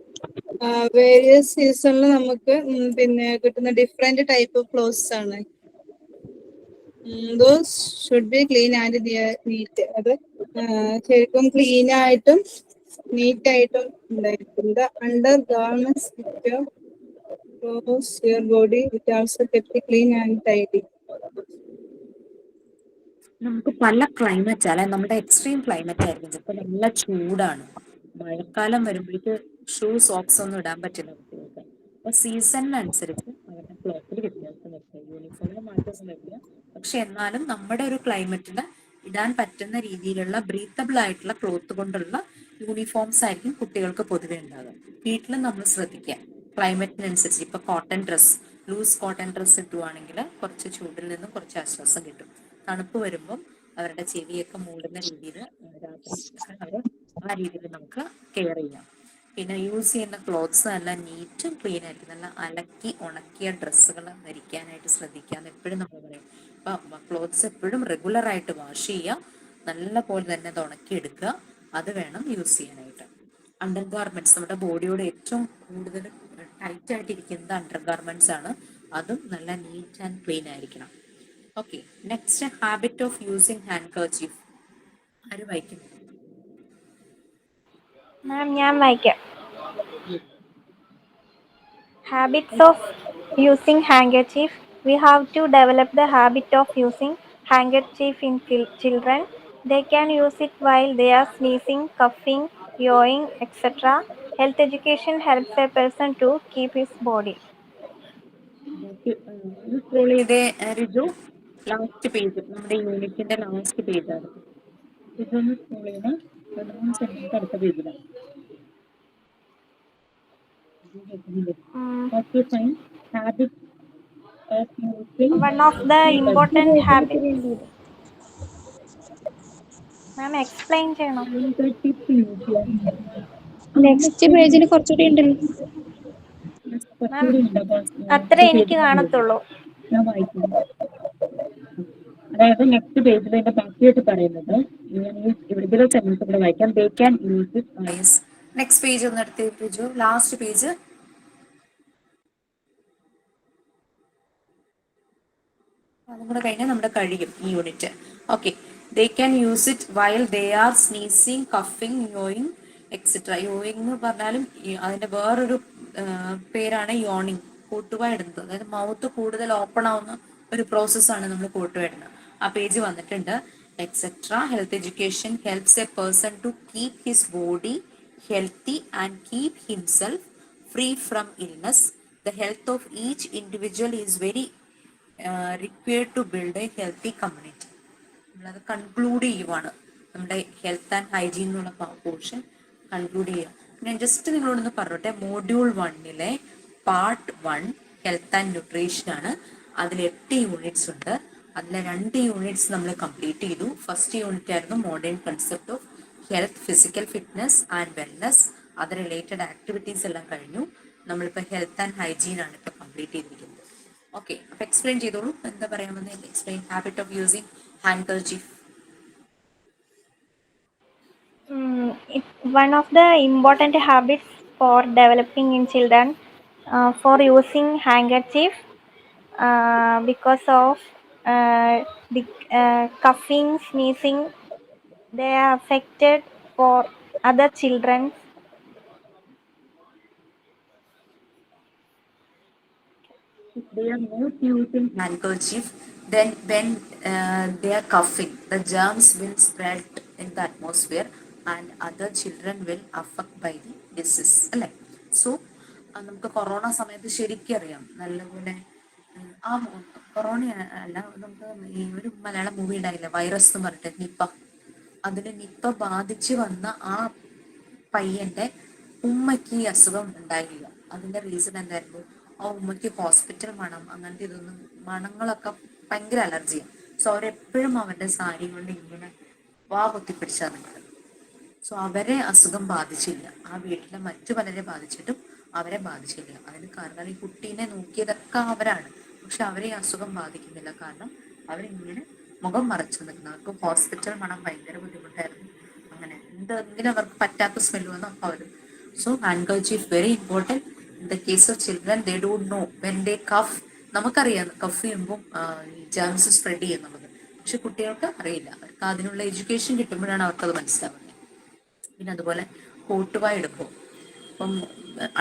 Various സീസണിൽ നമുക്ക് പിന്നെ കിട്ടുന്ന ഡിഫറെന്റ് ടൈപ്പ് ഓഫ് ക്ലോത്ത്സ് ആണ്. Those should be clean and neat. അത് ശരിക്കും ക്ലീൻ ആയിട്ടും നീറ്റ് ആയിട്ടും ഉണ്ടായിരിക്കും. The undergarments which are close your body which also kept clean and tidy. നമുക്ക് പല ക്ലൈമറ്റ് അല്ലെ, നമ്മുടെ എക്സ്ട്രീം ക്ലൈമറ്റ് ആയിരിക്കും. ഇപ്പൊ നല്ല ചൂടാണ്, മഴക്കാലം വരുമ്പോഴേക്ക് ഷൂ, സോക്സ് ഒന്നും ഇടാൻ പറ്റില്ല കുട്ടികൾക്ക്. അപ്പൊ സീസണിനനുസരിച്ച് അവരുടെ ക്ലോത്തിൽ വ്യത്യാസം വരിക, യൂണിഫോമിൽ മാറ്റമൊന്നും വരില്ല. പക്ഷെ എന്നാലും നമ്മുടെ ഒരു ക്ലൈമറ്റിന് ഇടാൻ പറ്റുന്ന രീതിയിലുള്ള ബ്രീത്തബിൾ ആയിട്ടുള്ള ക്ലോത്ത് കൊണ്ടുള്ള യൂണിഫോംസ് ആയിരിക്കും കുട്ടികൾക്ക് പൊതുവെ ഉണ്ടാകുക. വീട്ടിലും നമ്മൾ ശ്രദ്ധിക്കുക ക്ലൈമറ്റിനനുസരിച്ച്. ഇപ്പൊ cotton dress, loose cotton dress ഇട്ടുവാണെങ്കിൽ കുറച്ച് ചൂടിൽ നിന്നും കുറച്ച് ആശ്വാസം കിട്ടും. തണുപ്പ് വരുമ്പം അവരുടെ ചെവിയൊക്കെ മൂടുന്ന രീതിയിൽ രാത്രി അവർ ആ രീതിയിൽ നമുക്ക് കെയർ ചെയ്യാം. പിന്നെ യൂസ് ചെയ്യുന്ന ക്ലോത്ത്സ് നല്ല നീറ്റും ക്ലീൻ ആയിരിക്കും. നല്ല അലക്കി ഉണക്കിയ ഡ്രസ്സുകൾ ധരിക്കാനായിട്ട് ശ്രദ്ധിക്കാന്ന് എപ്പോഴും നമ്മൾ പറയും. അപ്പം ക്ലോത്ത്സ് എപ്പോഴും റെഗുലർ ആയിട്ട് വാഷ് ചെയ്യുക, നല്ല പോലെ തന്നെ അത് ഉണക്കിയെടുക്കുക, അത് വേണം യൂസ് ചെയ്യാനായിട്ട്. അണ്ടർ ഗാർമെന്റ്സ്, നമ്മുടെ ബോഡിയോട് ഏറ്റവും കൂടുതൽ ടൈറ്റ് ആയിട്ടിരിക്കുന്നത് അണ്ടർ ഗാർമെന്റ്സ് ആണ്. അതും നല്ല നീറ്റ് ആൻഡ് ക്ലീൻ ആയിരിക്കണം. Okay. Next habit of using handkerchief. ആര് വായിക്കും? മാം ഞാൻ വായിക്കാം. Habits of using handkerchief. We have to develop the habit of using handkerchief in children. They can use it while they are sneezing, coughing, yawning, etc. Health education helps a person to keep his body. Scroll ചെയ്തേ Riju. Last page, നമ്മുടെ യൂണിറ്റിന്റെ last പേജാണ്. ഇതൊന്ന് scroll ചെയ്ത് അടുത്ത പേജിലാണ്. One of the important habits. Ma'am, explain ചെയ്യണം. Next പേജിൽ കുറച്ചുകൂടി ഉണ്ടല്ലോ. അത്ര എനിക്ക് കാണത്തുള്ളൂ. ഞാൻ വായിക്കുന്നു. അതായത് നെക്സ്റ്റ് പേജിൽ അതിന്റെ ബാക്കിയായിട്ട് പറയുന്നത് ഇവിടെ സെന്റൻസ് കൂടെ വായിക്കാം. They can use it wise. Next page ഒന്ന് എടുത്ത് ലാസ്റ്റ് പേജ്. അതും കൂടെ കഴിഞ്ഞാൽ നമ്മുടെ കഴിയും ഈ unit. Okay. They can use it while they are sneezing, കഫിങ്, യോയിങ് എക്സെട്ര. യോയിങ് എന്ന് പറഞ്ഞാലും അതിന്റെ വേറൊരു പേരാണ് യോണിങ്, കൂട്ടുവാ ഇടുന്നത്. അതായത് മൗത്ത് കൂടുതൽ ഓപ്പൺ ആവുന്ന ഒരു പ്രോസസ്സാണ് നമ്മൾ കൂട്ടുവാ ഇടുന്നത്. ആ പേജ് വന്നിട്ടുണ്ട്. Etcetera. Health education helps a person to keep his body healthy and keep himself free from illness. The health of each individual is very required to build a healthy community. നമ്മളത് conclude ചെയ്യുവാണ്. നമ്മുടെ health and hygiene എന്നുള്ള portion conclude ചെയ്യുക. ഞാൻ just നിങ്ങളോടൊന്ന് പറഞ്ഞോട്ടെ, module 1 part 1 health and nutrition ആണ്. അതിൽ 8 units ഉണ്ട്. അതിലെ 2 യൂണിറ്റ്സ് നമ്മൾ കംപ്ലീറ്റ് ചെയ്തു. ഫസ്റ്റ് യൂണിറ്റ് ആയിരുന്നു modern concept of health, physical fitness and wellness. അത് റിലേറ്റഡ് ആക്ടിവിറ്റീസ് എല്ലാം കഴിഞ്ഞു. നമ്മളിപ്പോൾ ഹെൽത്ത് ആൻഡ് ഹൈജീൻ ആണ് ഇപ്പോൾ കംപ്ലീറ്റ് ചെയ്തിരിക്കുന്നത്. ഓക്കെ, അപ്പൊ എക്സ്പ്ലെയിൻ ചെയ്തോളൂ, എന്താ പറയാൻ വന്നത്? Explain habit of using hand kerchief. One of the important habits for developing in children for using handkerchief because of the coughing, sneezing, they are affected for other children. If they are not using handkerchief, then when they are coughing, the germs will spread in the atmosphere and other children will affect by the disease. അല്ലേ? So നമുക്ക് corona സമയത്ത് ശരിക്കും അറിയാം നല്ലപോലെ. ആ corona അല്ല, നമുക്ക് ഈ ഒരു മലയാളം മൂവി ഉണ്ടായില്ല വൈറസ് എന്ന് പറഞ്ഞിട്ട്, നിപ്പ. അതിന് നിപ്പ ബാധിച്ചു വന്ന ആ പയ്യന്റെ ഉമ്മയ്ക്ക് ഈ അസുഖം ഉണ്ടായില്ല. അതിന്റെ റീസൺ എന്തായിരുന്നു? ആ ഉമ്മയ്ക്ക് ഹോസ്പിറ്റൽ മണം, അങ്ങനത്തെ ഇതൊന്നും, മണങ്ങളൊക്കെ ഭയങ്കര അലർജിയാണ്. സോ അവരെപ്പോഴും അവരുടെ സാരി കൊണ്ട് ഇങ്ങനെ വാ കുത്തിപ്പിടിച്ചാൽ നിൽക്കുന്നത്. സോ അവരെ അസുഖം ബാധിച്ചില്ല. ആ വീട്ടിലെ മറ്റു പലരെ ബാധിച്ചിട്ടും അവരെ ബാധിച്ചില്ല. അതിന് കാരണം ഈ കുട്ടീനെ നോക്കിയതൊക്കെ അവരാണ്, പക്ഷെ അവരെ ഈ അസുഖം ബാധിക്കുന്നില്ല. കാരണം അവരിങ്ങനെ മുഖം മറച്ചു നിൽക്കുന്ന, അവർക്ക് ഹോസ്പിറ്റൽ മണം ഭയങ്കര ബുദ്ധിമുട്ടായിരുന്നു. അങ്ങനെ എന്തെങ്കിലും അവർക്ക് പറ്റാത്ത സ്മെല്ല് വന്നു അപ്പോൾ അവർ. So handkerchief very important. In the case of children they don't know when they cough. നമുക്കറിയാം കഫ് ചെയ്യുമ്പോൾ ജേംസ് സ്പ്രെഡ് ചെയ്യുന്നുള്ളത്, പക്ഷെ കുട്ടികൾക്ക് അറിയില്ല. അവർക്ക് അതിനുള്ള എഡ്യൂക്കേഷൻ കിട്ടുമ്പോഴാണ് അവർക്കത് മനസ്സിലാവുന്നത്. പിന്നെ അതുപോലെ കോട്ടുവായ എടുക്കും. ഇപ്പം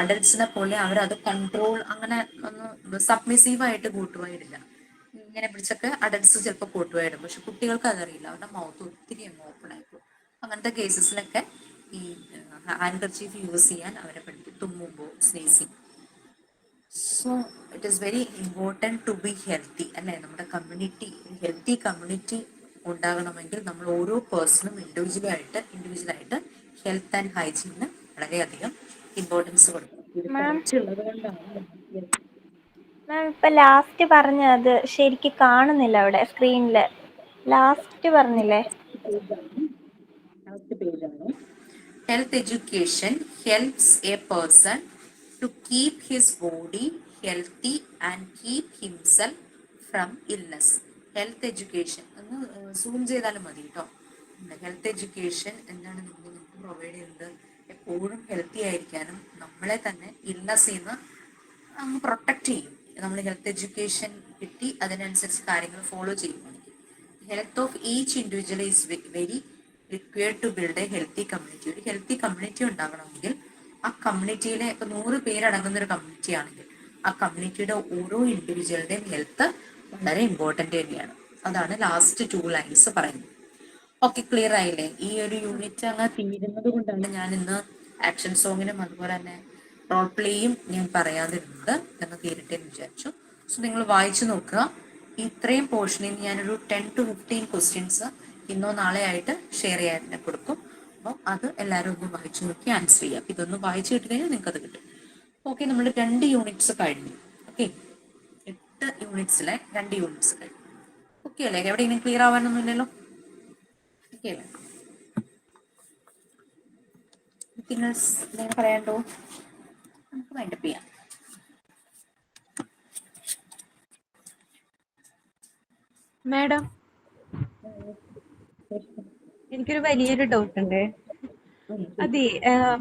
അഡൽട്സിനെ പോലെ അവരത് കൺട്രോൾ അങ്ങനെ ഒന്ന് സബ്മിസീവായിട്ട് കോട്ടുവായിടില്ല. ഇങ്ങനെ പിടിച്ചൊക്കെ അഡൽട്സ് ചിലപ്പോൾ കോട്ടുവായിടും, പക്ഷെ കുട്ടികൾക്ക് അതറിയില്ല. അവരുടെ മൗത്ത് ഒത്തിരി അങ്ങ് ഓപ്പൺ ആയിപ്പോൾ. അങ്ങനത്തെ കേസസിലൊക്കെ ഈ ഹാൻഡ് കർച്ചീഫ് യൂസ് ചെയ്യാൻ അവരെ പഠിക്കും, തുമ്മുമ്പോൾ, sneezing. So it is very important to be healthy, അല്ലേ? നമ്മുടെ കമ്മ്യൂണിറ്റി, ഹെൽത്തി കമ്മ്യൂണിറ്റി ഉണ്ടാകണമെങ്കിൽ നമ്മൾ ഓരോ പേഴ്സണും ഇൻഡിവിജ്വലായിട്ട് ഹെൽത്ത് ആൻഡ് ഹൈജീനിന് വളരെയധികം ഇമ്പോർട്ടൻസ് കൊടുക്കണം. ഇത് കുറച്ചുള്ളത് കൊണ്ടാണ്. മാം ഇപ്പൊ ലാസ്റ്റ് പറഞ്ഞത് ശരിക്ക് കാണുന്നില്ല അവിടെ സ്ക്രീനില്. ലാസ്റ്റ് പറഞ്ഞില്ലേ? Health education helps a person to keep his body healthy and keep himself from illness. Health education ഒന്ന് സൂം ചെയ്താലും മതി കേട്ടോ. ഹെൽത്ത് എഡ്യൂക്കേഷൻ എന്താണ് നമുക്ക് പ്രൊവൈഡ് ചെയ്യുന്നത്? എപ്പോഴും ഹെൽത്തി ആയിരിക്കാനും നമ്മളെ തന്നെ ഇൽനെസ്സിൽ നിന്ന് അങ്ങ് പ്രൊട്ടക്ട് ചെയ്യും. നമ്മൾ ഹെൽത്ത് എഡ്യൂക്കേഷൻ കിട്ടി അതിനനുസരിച്ച് കാര്യങ്ങൾ ഫോളോ ചെയ്യുവാണെങ്കിൽ health of each individual is very required to build a healthy community. ഒരു ഹെൽത്തി കമ്മ്യൂണിറ്റി ഉണ്ടാകണമെങ്കിൽ ആ കമ്മ്യൂണിറ്റിയിലെ ഇപ്പൊ 100 പേരടങ്ങുന്ന ഒരു കമ്മ്യൂണിറ്റി ആണെങ്കിൽ ആ കമ്മ്യൂണിറ്റിയുടെ ഓരോ ഇൻഡിവിജ്വലിന്റെയും ഹെൽത്ത് വളരെ ഇമ്പോർട്ടൻ്റ് തന്നെയാണ്. അതാണ് ലാസ്റ്റ് 2 ലൈൻസ് പറയുന്നത്. ഓക്കെ, ക്ലിയർ ആയില്ലേ? ഈ ഒരു യൂണിറ്റ് അങ്ങ് തീരുന്നത് കൊണ്ടാണ് ഞാൻ ഇന്ന് ആക്ഷൻ സോങ്ങിനും അതുപോലെ തന്നെ റോൾ പ്ലേയും ഞാൻ പറയാതിരുന്നത്. എന്ന് തീരട്ടെ എന്ന് വിചാരിച്ചു. സോ നിങ്ങൾ വായിച്ചു നോക്കുക. ഇത്രയും പോർഷനിൽ ഞാനൊരു 10 to 15 ക്വസ്റ്റ്യൻസ് ഇന്നോ നാളെ ആയിട്ട് ഷെയർ ചെയ്യാൻ കൊടുക്കും. അപ്പം അത് എല്ലാവരും ഒന്ന് വായിച്ചു നോക്കി ആൻസർ ചെയ്യാം. ഇതൊന്ന് വായിച്ചു കിട്ടുകഴിഞ്ഞാൽ നിങ്ങൾക്ക് അത് കിട്ടും. ഓക്കെ, നമ്മൾ 2 യൂണിറ്റ്സ് കഴിഞ്ഞു. ഓക്കെ, 8 യൂണിറ്റ്സിലെ 2 യൂണിറ്റ്സ് കഴിഞ്ഞു. ഓക്കെ അല്ലേ? എവിടെയെങ്കിലും ക്ലിയർ ആവാനൊന്നുമില്ലല്ലോ? ഓക്കെ അല്ലേ? നിങ്ങൾ പറയാണ്ടോ? നമുക്ക് വൈൻഡപ്പ് ചെയ്യാം. മാഡം, എനിക്കൊരു വലിയൊരു ഡൗട്ട് ഉണ്ട്. അതെ,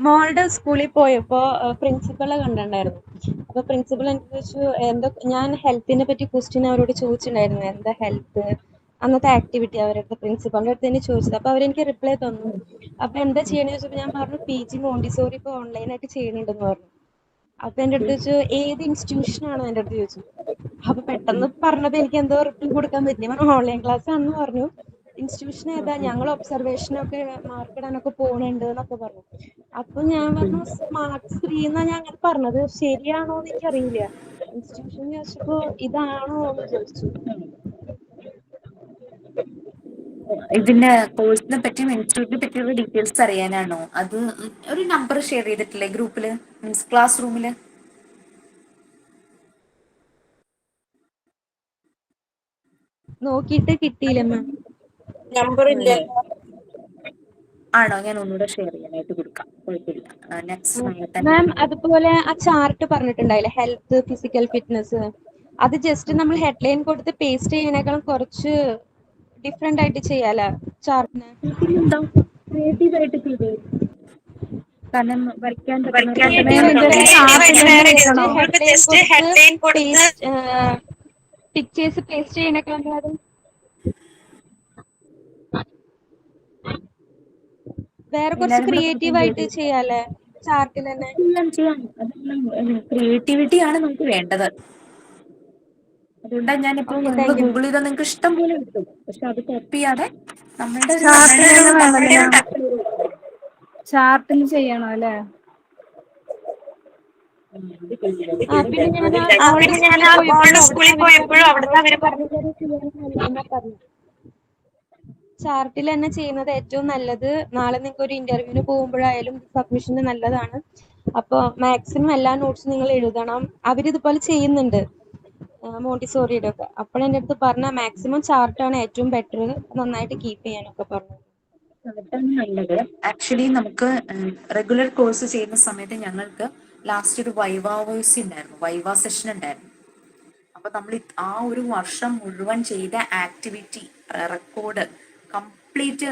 മോളുടെ സ്കൂളിൽ പോയപ്പോ പ്രിൻസിപ്പളെ കണ്ടിട്ടുണ്ടായിരുന്നു. അപ്പൊ പ്രിൻസിപ്പൾ എനിക്ക് ചോദിച്ചു ഞാൻ ഹെൽത്തിനെ പറ്റി ക്വസ്റ്റ്യൻ അവരോട് ചോദിച്ചിട്ടുണ്ടായിരുന്നു, എന്താ ഹെൽത്ത്, അന്നത്തെ ആക്ടിവിറ്റി അവരുടെ അടുത്ത് പ്രിൻസിപ്പളിന്റെ അടുത്ത് തന്നെ ചോദിച്ചത്. അപ്പൊ അവരെനിക്ക് റിപ്ലൈ തന്നു. അപ്പൊ എന്താ ചെയ്യണമെന്ന് ചോദിച്ചപ്പോ ഞാൻ പറഞ്ഞു PG മോണ്ടിസോറി ഇപ്പൊ ഓൺലൈനായിട്ട് ചെയ്യുന്നുണ്ടെന്ന് പറഞ്ഞു. അപ്പൊ എന്റെ അടുത്ത് ചോദിച്ചു ഏത് ഇൻസ്റ്റിറ്റ്യൂഷൻ ആണോ എന്റെ അടുത്ത് ചോദിച്ചു. അപ്പൊ പെട്ടെന്ന് പറഞ്ഞത് എനിക്ക് എന്തോ റിപ്ലൈ കൊടുക്കാൻ പറ്റില്ല. പറഞ്ഞു ഓൺലൈൻ ക്ലാസ് ആണെന്ന് പറഞ്ഞു. ഇൻസ്റ്റിറ്റ്യൂഷൻ ഏതാ, ഞങ്ങൾ ഒബ്സർവേഷനൊക്കെ മാർക്കിടാനൊക്കെ പോകുന്നുണ്ട് എന്നൊക്കെ പറഞ്ഞു. അപ്പൊ ഞാൻ പറഞ്ഞു സ്മാർട്ട് സ്ത്രീ എന്നാ ഞാൻ അങ്ങനെ പറഞ്ഞത്, ശരിയാണോ എന്ന് എനിക്കറിയില്ല. ഇൻസ്റ്റിറ്റ്യൂഷൻ ചോദിച്ചപ്പോ ഇതാണോ എന്ന് ചോദിച്ചു. ഇതിന്റെ കോഴ്സിനെ പറ്റിയും ഇൻസ്റ്റിറ്റ്യൂട്ടിനെ പറ്റിയുള്ള ഡീറ്റെയിൽസ് അറിയാനാണോ? അത് ഒരു നമ്പർ ഷെയർ ചെയ്തിട്ടില്ലേ ഗ്രൂപ്പില്, മീൻസ് ക്ലാസ് റൂമില്? നോക്കിയിട്ട് കിട്ടിയില്ല മാം. നമ്പർ ഇല്ല. ആണോ? ഞാൻ ഒന്നുകൂടെ ഷെയർ ചെയ്യാനായിട്ട് കൊടുക്കാം, കുഴപ്പമില്ല. നെക്സ്റ്റ് നാളെ തന്നെ മാം നിങ്ങൾ അതുപോലെ ആ ചാർട്ട് പറഞ്ഞിട്ടുണ്ടായില്ലേ, ഹെൽത്ത്, ഫിസിക്കൽ ഫിറ്റ്നസ്, അത് ജസ്റ്റ് നമ്മൾ ഹെഡ്ലൈൻ കൊടുത്ത് പേസ്റ്റ് ചെയ്യുന്നതിനേക്കാളും കുറച്ച് ഡിഫറെന്റ് ആയിട്ട് ചെയ്യാല ചാർട്ടിന്. ക്രിയേറ്റീവ് ആയിട്ട് ചെയ്തേ, കാരണം വരയ്ക്കാൻ പറ്റുന്ന ക്രിയേറ്റീവ് ആയിട്ട് ജസ്റ്റ് ഹെഡ്ലൈൻ കൊടുത്ത് പിക്ചേഴ്സ് പേസ്റ്റ് ചെയ്യുന്നേക്കാളും വേറെ കുറച്ച് എല്ലാരും കൂടെ ക്രിയേറ്റീവ് ആയിട്ട് ചെയ്യാല്ലേ ചാർട്ടിൽ തന്നെ. ചെയ്യാം. അതെല്ലാം ക്രിയേറ്റിവിറ്റി ആണ് നമുക്ക് വേണ്ടത്. അതുകൊണ്ടാണ് ഞാനിപ്പോ ഓക്കെ, നിങ്ങൾ താങ്ക് യു. ഗൂഗിൾ ചെയ്താൽ നിങ്ങൾക്ക് ഇഷ്ടം പോലെ കിട്ടും. പക്ഷെ അത് കോപ്പി ചെയ്യാതെ നമ്മളുടെ ഒരു ചാർട്ടിൽ ചെയ്യണം അല്ലേ? പിന്നെ ഞാൻ മോളുടെ സ്കൂളിൽ പോയപ്പോഴും അവിടുന്ന് അവര് പറഞ്ഞു ചാർട്ടിൽ തന്നെ ചെയ്യുന്നത് ഏറ്റവും നല്ലത്. നാളെ നിങ്ങൾക്ക് ഒരു ഇന്റർവ്യൂവിന് പോകുമ്പോഴായാലും സബ്മിഷന് നല്ലതാണ്. അപ്പോൾ മാക്സിമം എല്ലാ നോട്ട്സും നിങ്ങൾ എഴുതണം. അവരിതുപോലെ ചെയ്യുന്നുണ്ട് മോണ്ടിസോറിയുടെ ഒക്കെ. അപ്പോൾ എൻ്റെ അടുത്ത് പറഞ്ഞ മാക്സിമം ചാർട്ടാണ് ഏറ്റവും ബെറ്റർ, നന്നായിട്ട് കീപ്പ് ചെയ്യാനൊക്കെ പറഞ്ഞു. അതാണ് നല്ലത്. ആക്ച്വലി നമുക്ക് റെഗുലർ കോഴ്സ് ചെയ്യുന്ന സമയത്ത് ഞങ്ങൾക്ക് ലാസ്റ്റ് ഒരു വൈവാ വോയിസ് ഉണ്ടായിരുന്നു, വൈവാ സെഷൻ ഉണ്ടായിരുന്നു. അപ്പൊ നമ്മൾ ആ ഒരു വർഷം മുഴുവൻ ചെയ്ത ആക്ടിവിറ്റി റെക്കോർഡ് കംപ്ലീറ്റ്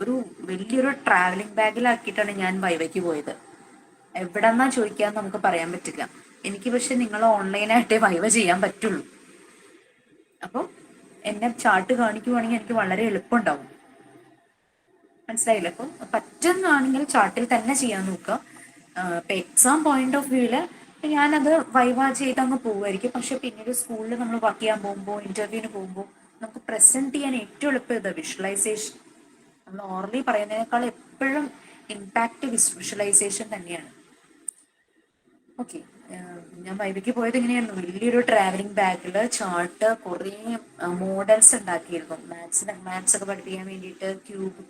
ഒരു വലിയൊരു ട്രാവലിംഗ് ബാഗിലാക്കിയിട്ടാണ് ഞാൻ വൈവയ്ക്ക് പോയത്. എവിടെന്നാ ചോദിക്കാന്ന് നമുക്ക് പറയാൻ പറ്റില്ല. എനിക്ക് പക്ഷെ നിങ്ങൾ ഓൺലൈനായിട്ടേ വൈവ ചെയ്യാൻ പറ്റുള്ളൂ. അപ്പോൾ എന്നെ ചാർട്ട് കാണിക്കുവാണെങ്കിൽ എനിക്ക് വളരെ എളുപ്പമുണ്ടാവും. മനസ്സിലായില്ല? അപ്പം പറ്റുന്നതാണെങ്കിൽ ചാർട്ടിൽ തന്നെ ചെയ്യാൻ നോക്കുക. ഇപ്പൊ എക്സാം പോയിന്റ് ഓഫ് വ്യൂവില് ഞാനത് വൈവ ചെയ്ത് അങ്ങ് പോവുമായിരിക്കും. പക്ഷെ പിന്നീട് സ്കൂളിൽ നമ്മൾ വർക്ക് ചെയ്യാൻ പോകുമ്പോൾ, ഇന്റർവ്യൂവിന് പോകുമ്പോൾ നമുക്ക് പ്രസന്റ് ചെയ്യാൻ ഏറ്റവും എളുപ്പം ഇതാ വിഷ്വലൈസേഷൻ. നമ്മൾ ഓർലി പറയുന്നതിനേക്കാൾ എപ്പോഴും ഇമ്പാക്റ്റ് വിഷ്വലൈസേഷൻ തന്നെയാണ്. ഓക്കെ, ഞാൻ വൈവയ്ക്ക് പോയത് ഇങ്ങനെയായിരുന്നു. വലിയൊരു ട്രാവലിംഗ് ബാഗില് ചാർട്ട്, കുറേ മോഡൽസ് ഉണ്ടാക്കിയിരുന്നു. മാത്സ് ഒക്കെ പഠിപ്പിക്കാൻ വേണ്ടിയിട്ട്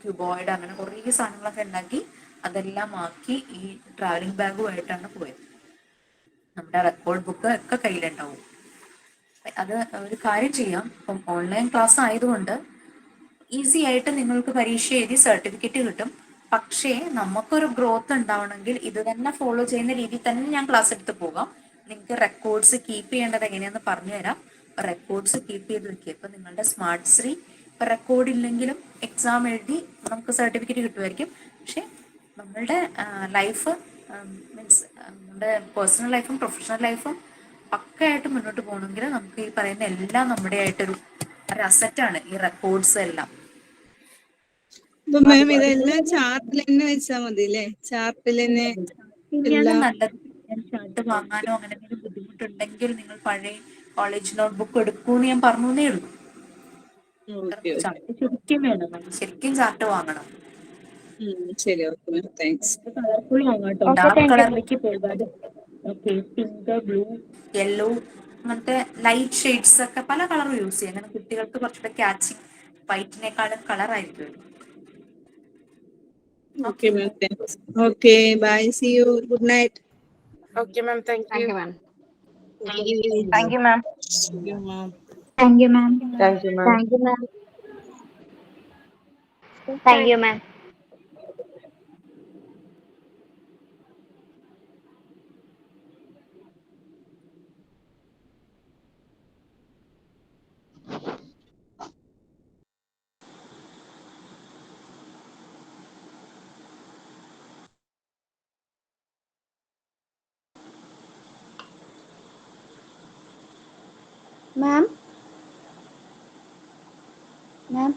ക്യൂബോയിഡ് അങ്ങനെ കുറേ സാധനങ്ങളൊക്കെ ഉണ്ടാക്കി അതെല്ലാം ആക്കി ഈ ട്രാവലിംഗ് ബാഗുമായിട്ടാണ് പോയത്. നമ്മുടെ റെക്കോർഡ് ബുക്ക് ഒക്കെ കയ്യിലുണ്ടാവും. അത് ഒരു കാര്യം ചെയ്യാം, ഇപ്പം ഓൺലൈൻ ക്ലാസ് ആയതുകൊണ്ട് ഈസി ആയിട്ട് നിങ്ങൾക്ക് പരീക്ഷ എഴുതി സർട്ടിഫിക്കറ്റ് കിട്ടും. പക്ഷേ നമുക്കൊരു ഗ്രോത്ത് ഉണ്ടാവണമെങ്കിൽ ഇത് തന്നെ ഫോളോ ചെയ്യുന്ന രീതിയിൽ തന്നെ ഞാൻ ക്ലാസ് എടുത്ത് പോകാം. നിങ്ങൾക്ക് റെക്കോർഡ്സ് കീപ്പ് ചെയ്യേണ്ടത് എങ്ങനെയാന്ന് പറഞ്ഞുതരാം. റെക്കോർഡ്സ് കീപ്പ് ചെയ്ത് വെക്കുക. ഇപ്പൊ നിങ്ങളുടെ സ്മാർട്ട് ശ്രീ റെക്കോർഡ് ഇല്ലെങ്കിലും എക്സാം എഴുതി നമുക്ക് സർട്ടിഫിക്കറ്റ് കിട്ടുമായിരിക്കും. പക്ഷെ നമ്മളുടെ ലൈഫ് മീൻസ് നമ്മുടെ പേഴ്സണൽ ലൈഫും പ്രൊഫഷണൽ ലൈഫും പക്കയായിട്ട് മുന്നോട്ട് പോകണമെങ്കിൽ നമുക്ക് ഈ പറയുന്ന എല്ലാം നമ്മുടെ ആയിട്ടൊരു അസറ്റാണ് ഈ റെക്കോർഡ്സ് എല്ലാം. മാം ഇതെല്ലാം ചാർട്ടിൽ തന്നെ വെച്ചാൽ മതി അല്ലേ? ചാർട്ടിൽ തന്നെ എല്ലാം. നല്ലത്. ഞാൻ ചാർട്ട് വാങ്ങാനോ അങ്ങനെ എന്തെങ്കിലും ബുദ്ധിമുട്ടുണ്ടെങ്കിൽ നിങ്ങൾ പഴയ കോളേജ് നോട്ട്ബുക്ക് എടുക്കൂന്ന് ഞാൻ പറഞ്ഞേ ഉള്ളൂ. ചാർട്ട് ശരിക്കും വേണം, നമ്മൾ ശരിക്കും ചാർട്ട് വാങ്ങണം. ശരി, ഓക്കെ മാം, താങ്ക്സ്. കളർഫുൾ വാങ്ങാം കേട്ടോ, ഡാർക്ക് കളറിലേക്ക് പോകാതെ. ഓക്കെ, പിങ്ക്, ബ്ലൂ, യെല്ലോ അങ്ങനത്തെ ലൈറ്റ് ഷെയ്ഡ്സ് ഒക്കെ പല കളറും യൂസ് ചെയ്യാം. അങ്ങനെ കുട്ടികൾക്ക് കുറച്ചുകൂടെ catching വൈറ്റിനേക്കാളും കളറായിരിക്കും. Okay, ma'am. Thanks. Okay, bye. See you. Good night. Okay, ma'am. Thank you. Thank you, ma'am. Thank you, ma'am. Thank you, ma'am. Thank you, ma'am. Thank you, ma'am. Thank you, ma'am. Thank you, ma'am. Ma'am? Ma'am?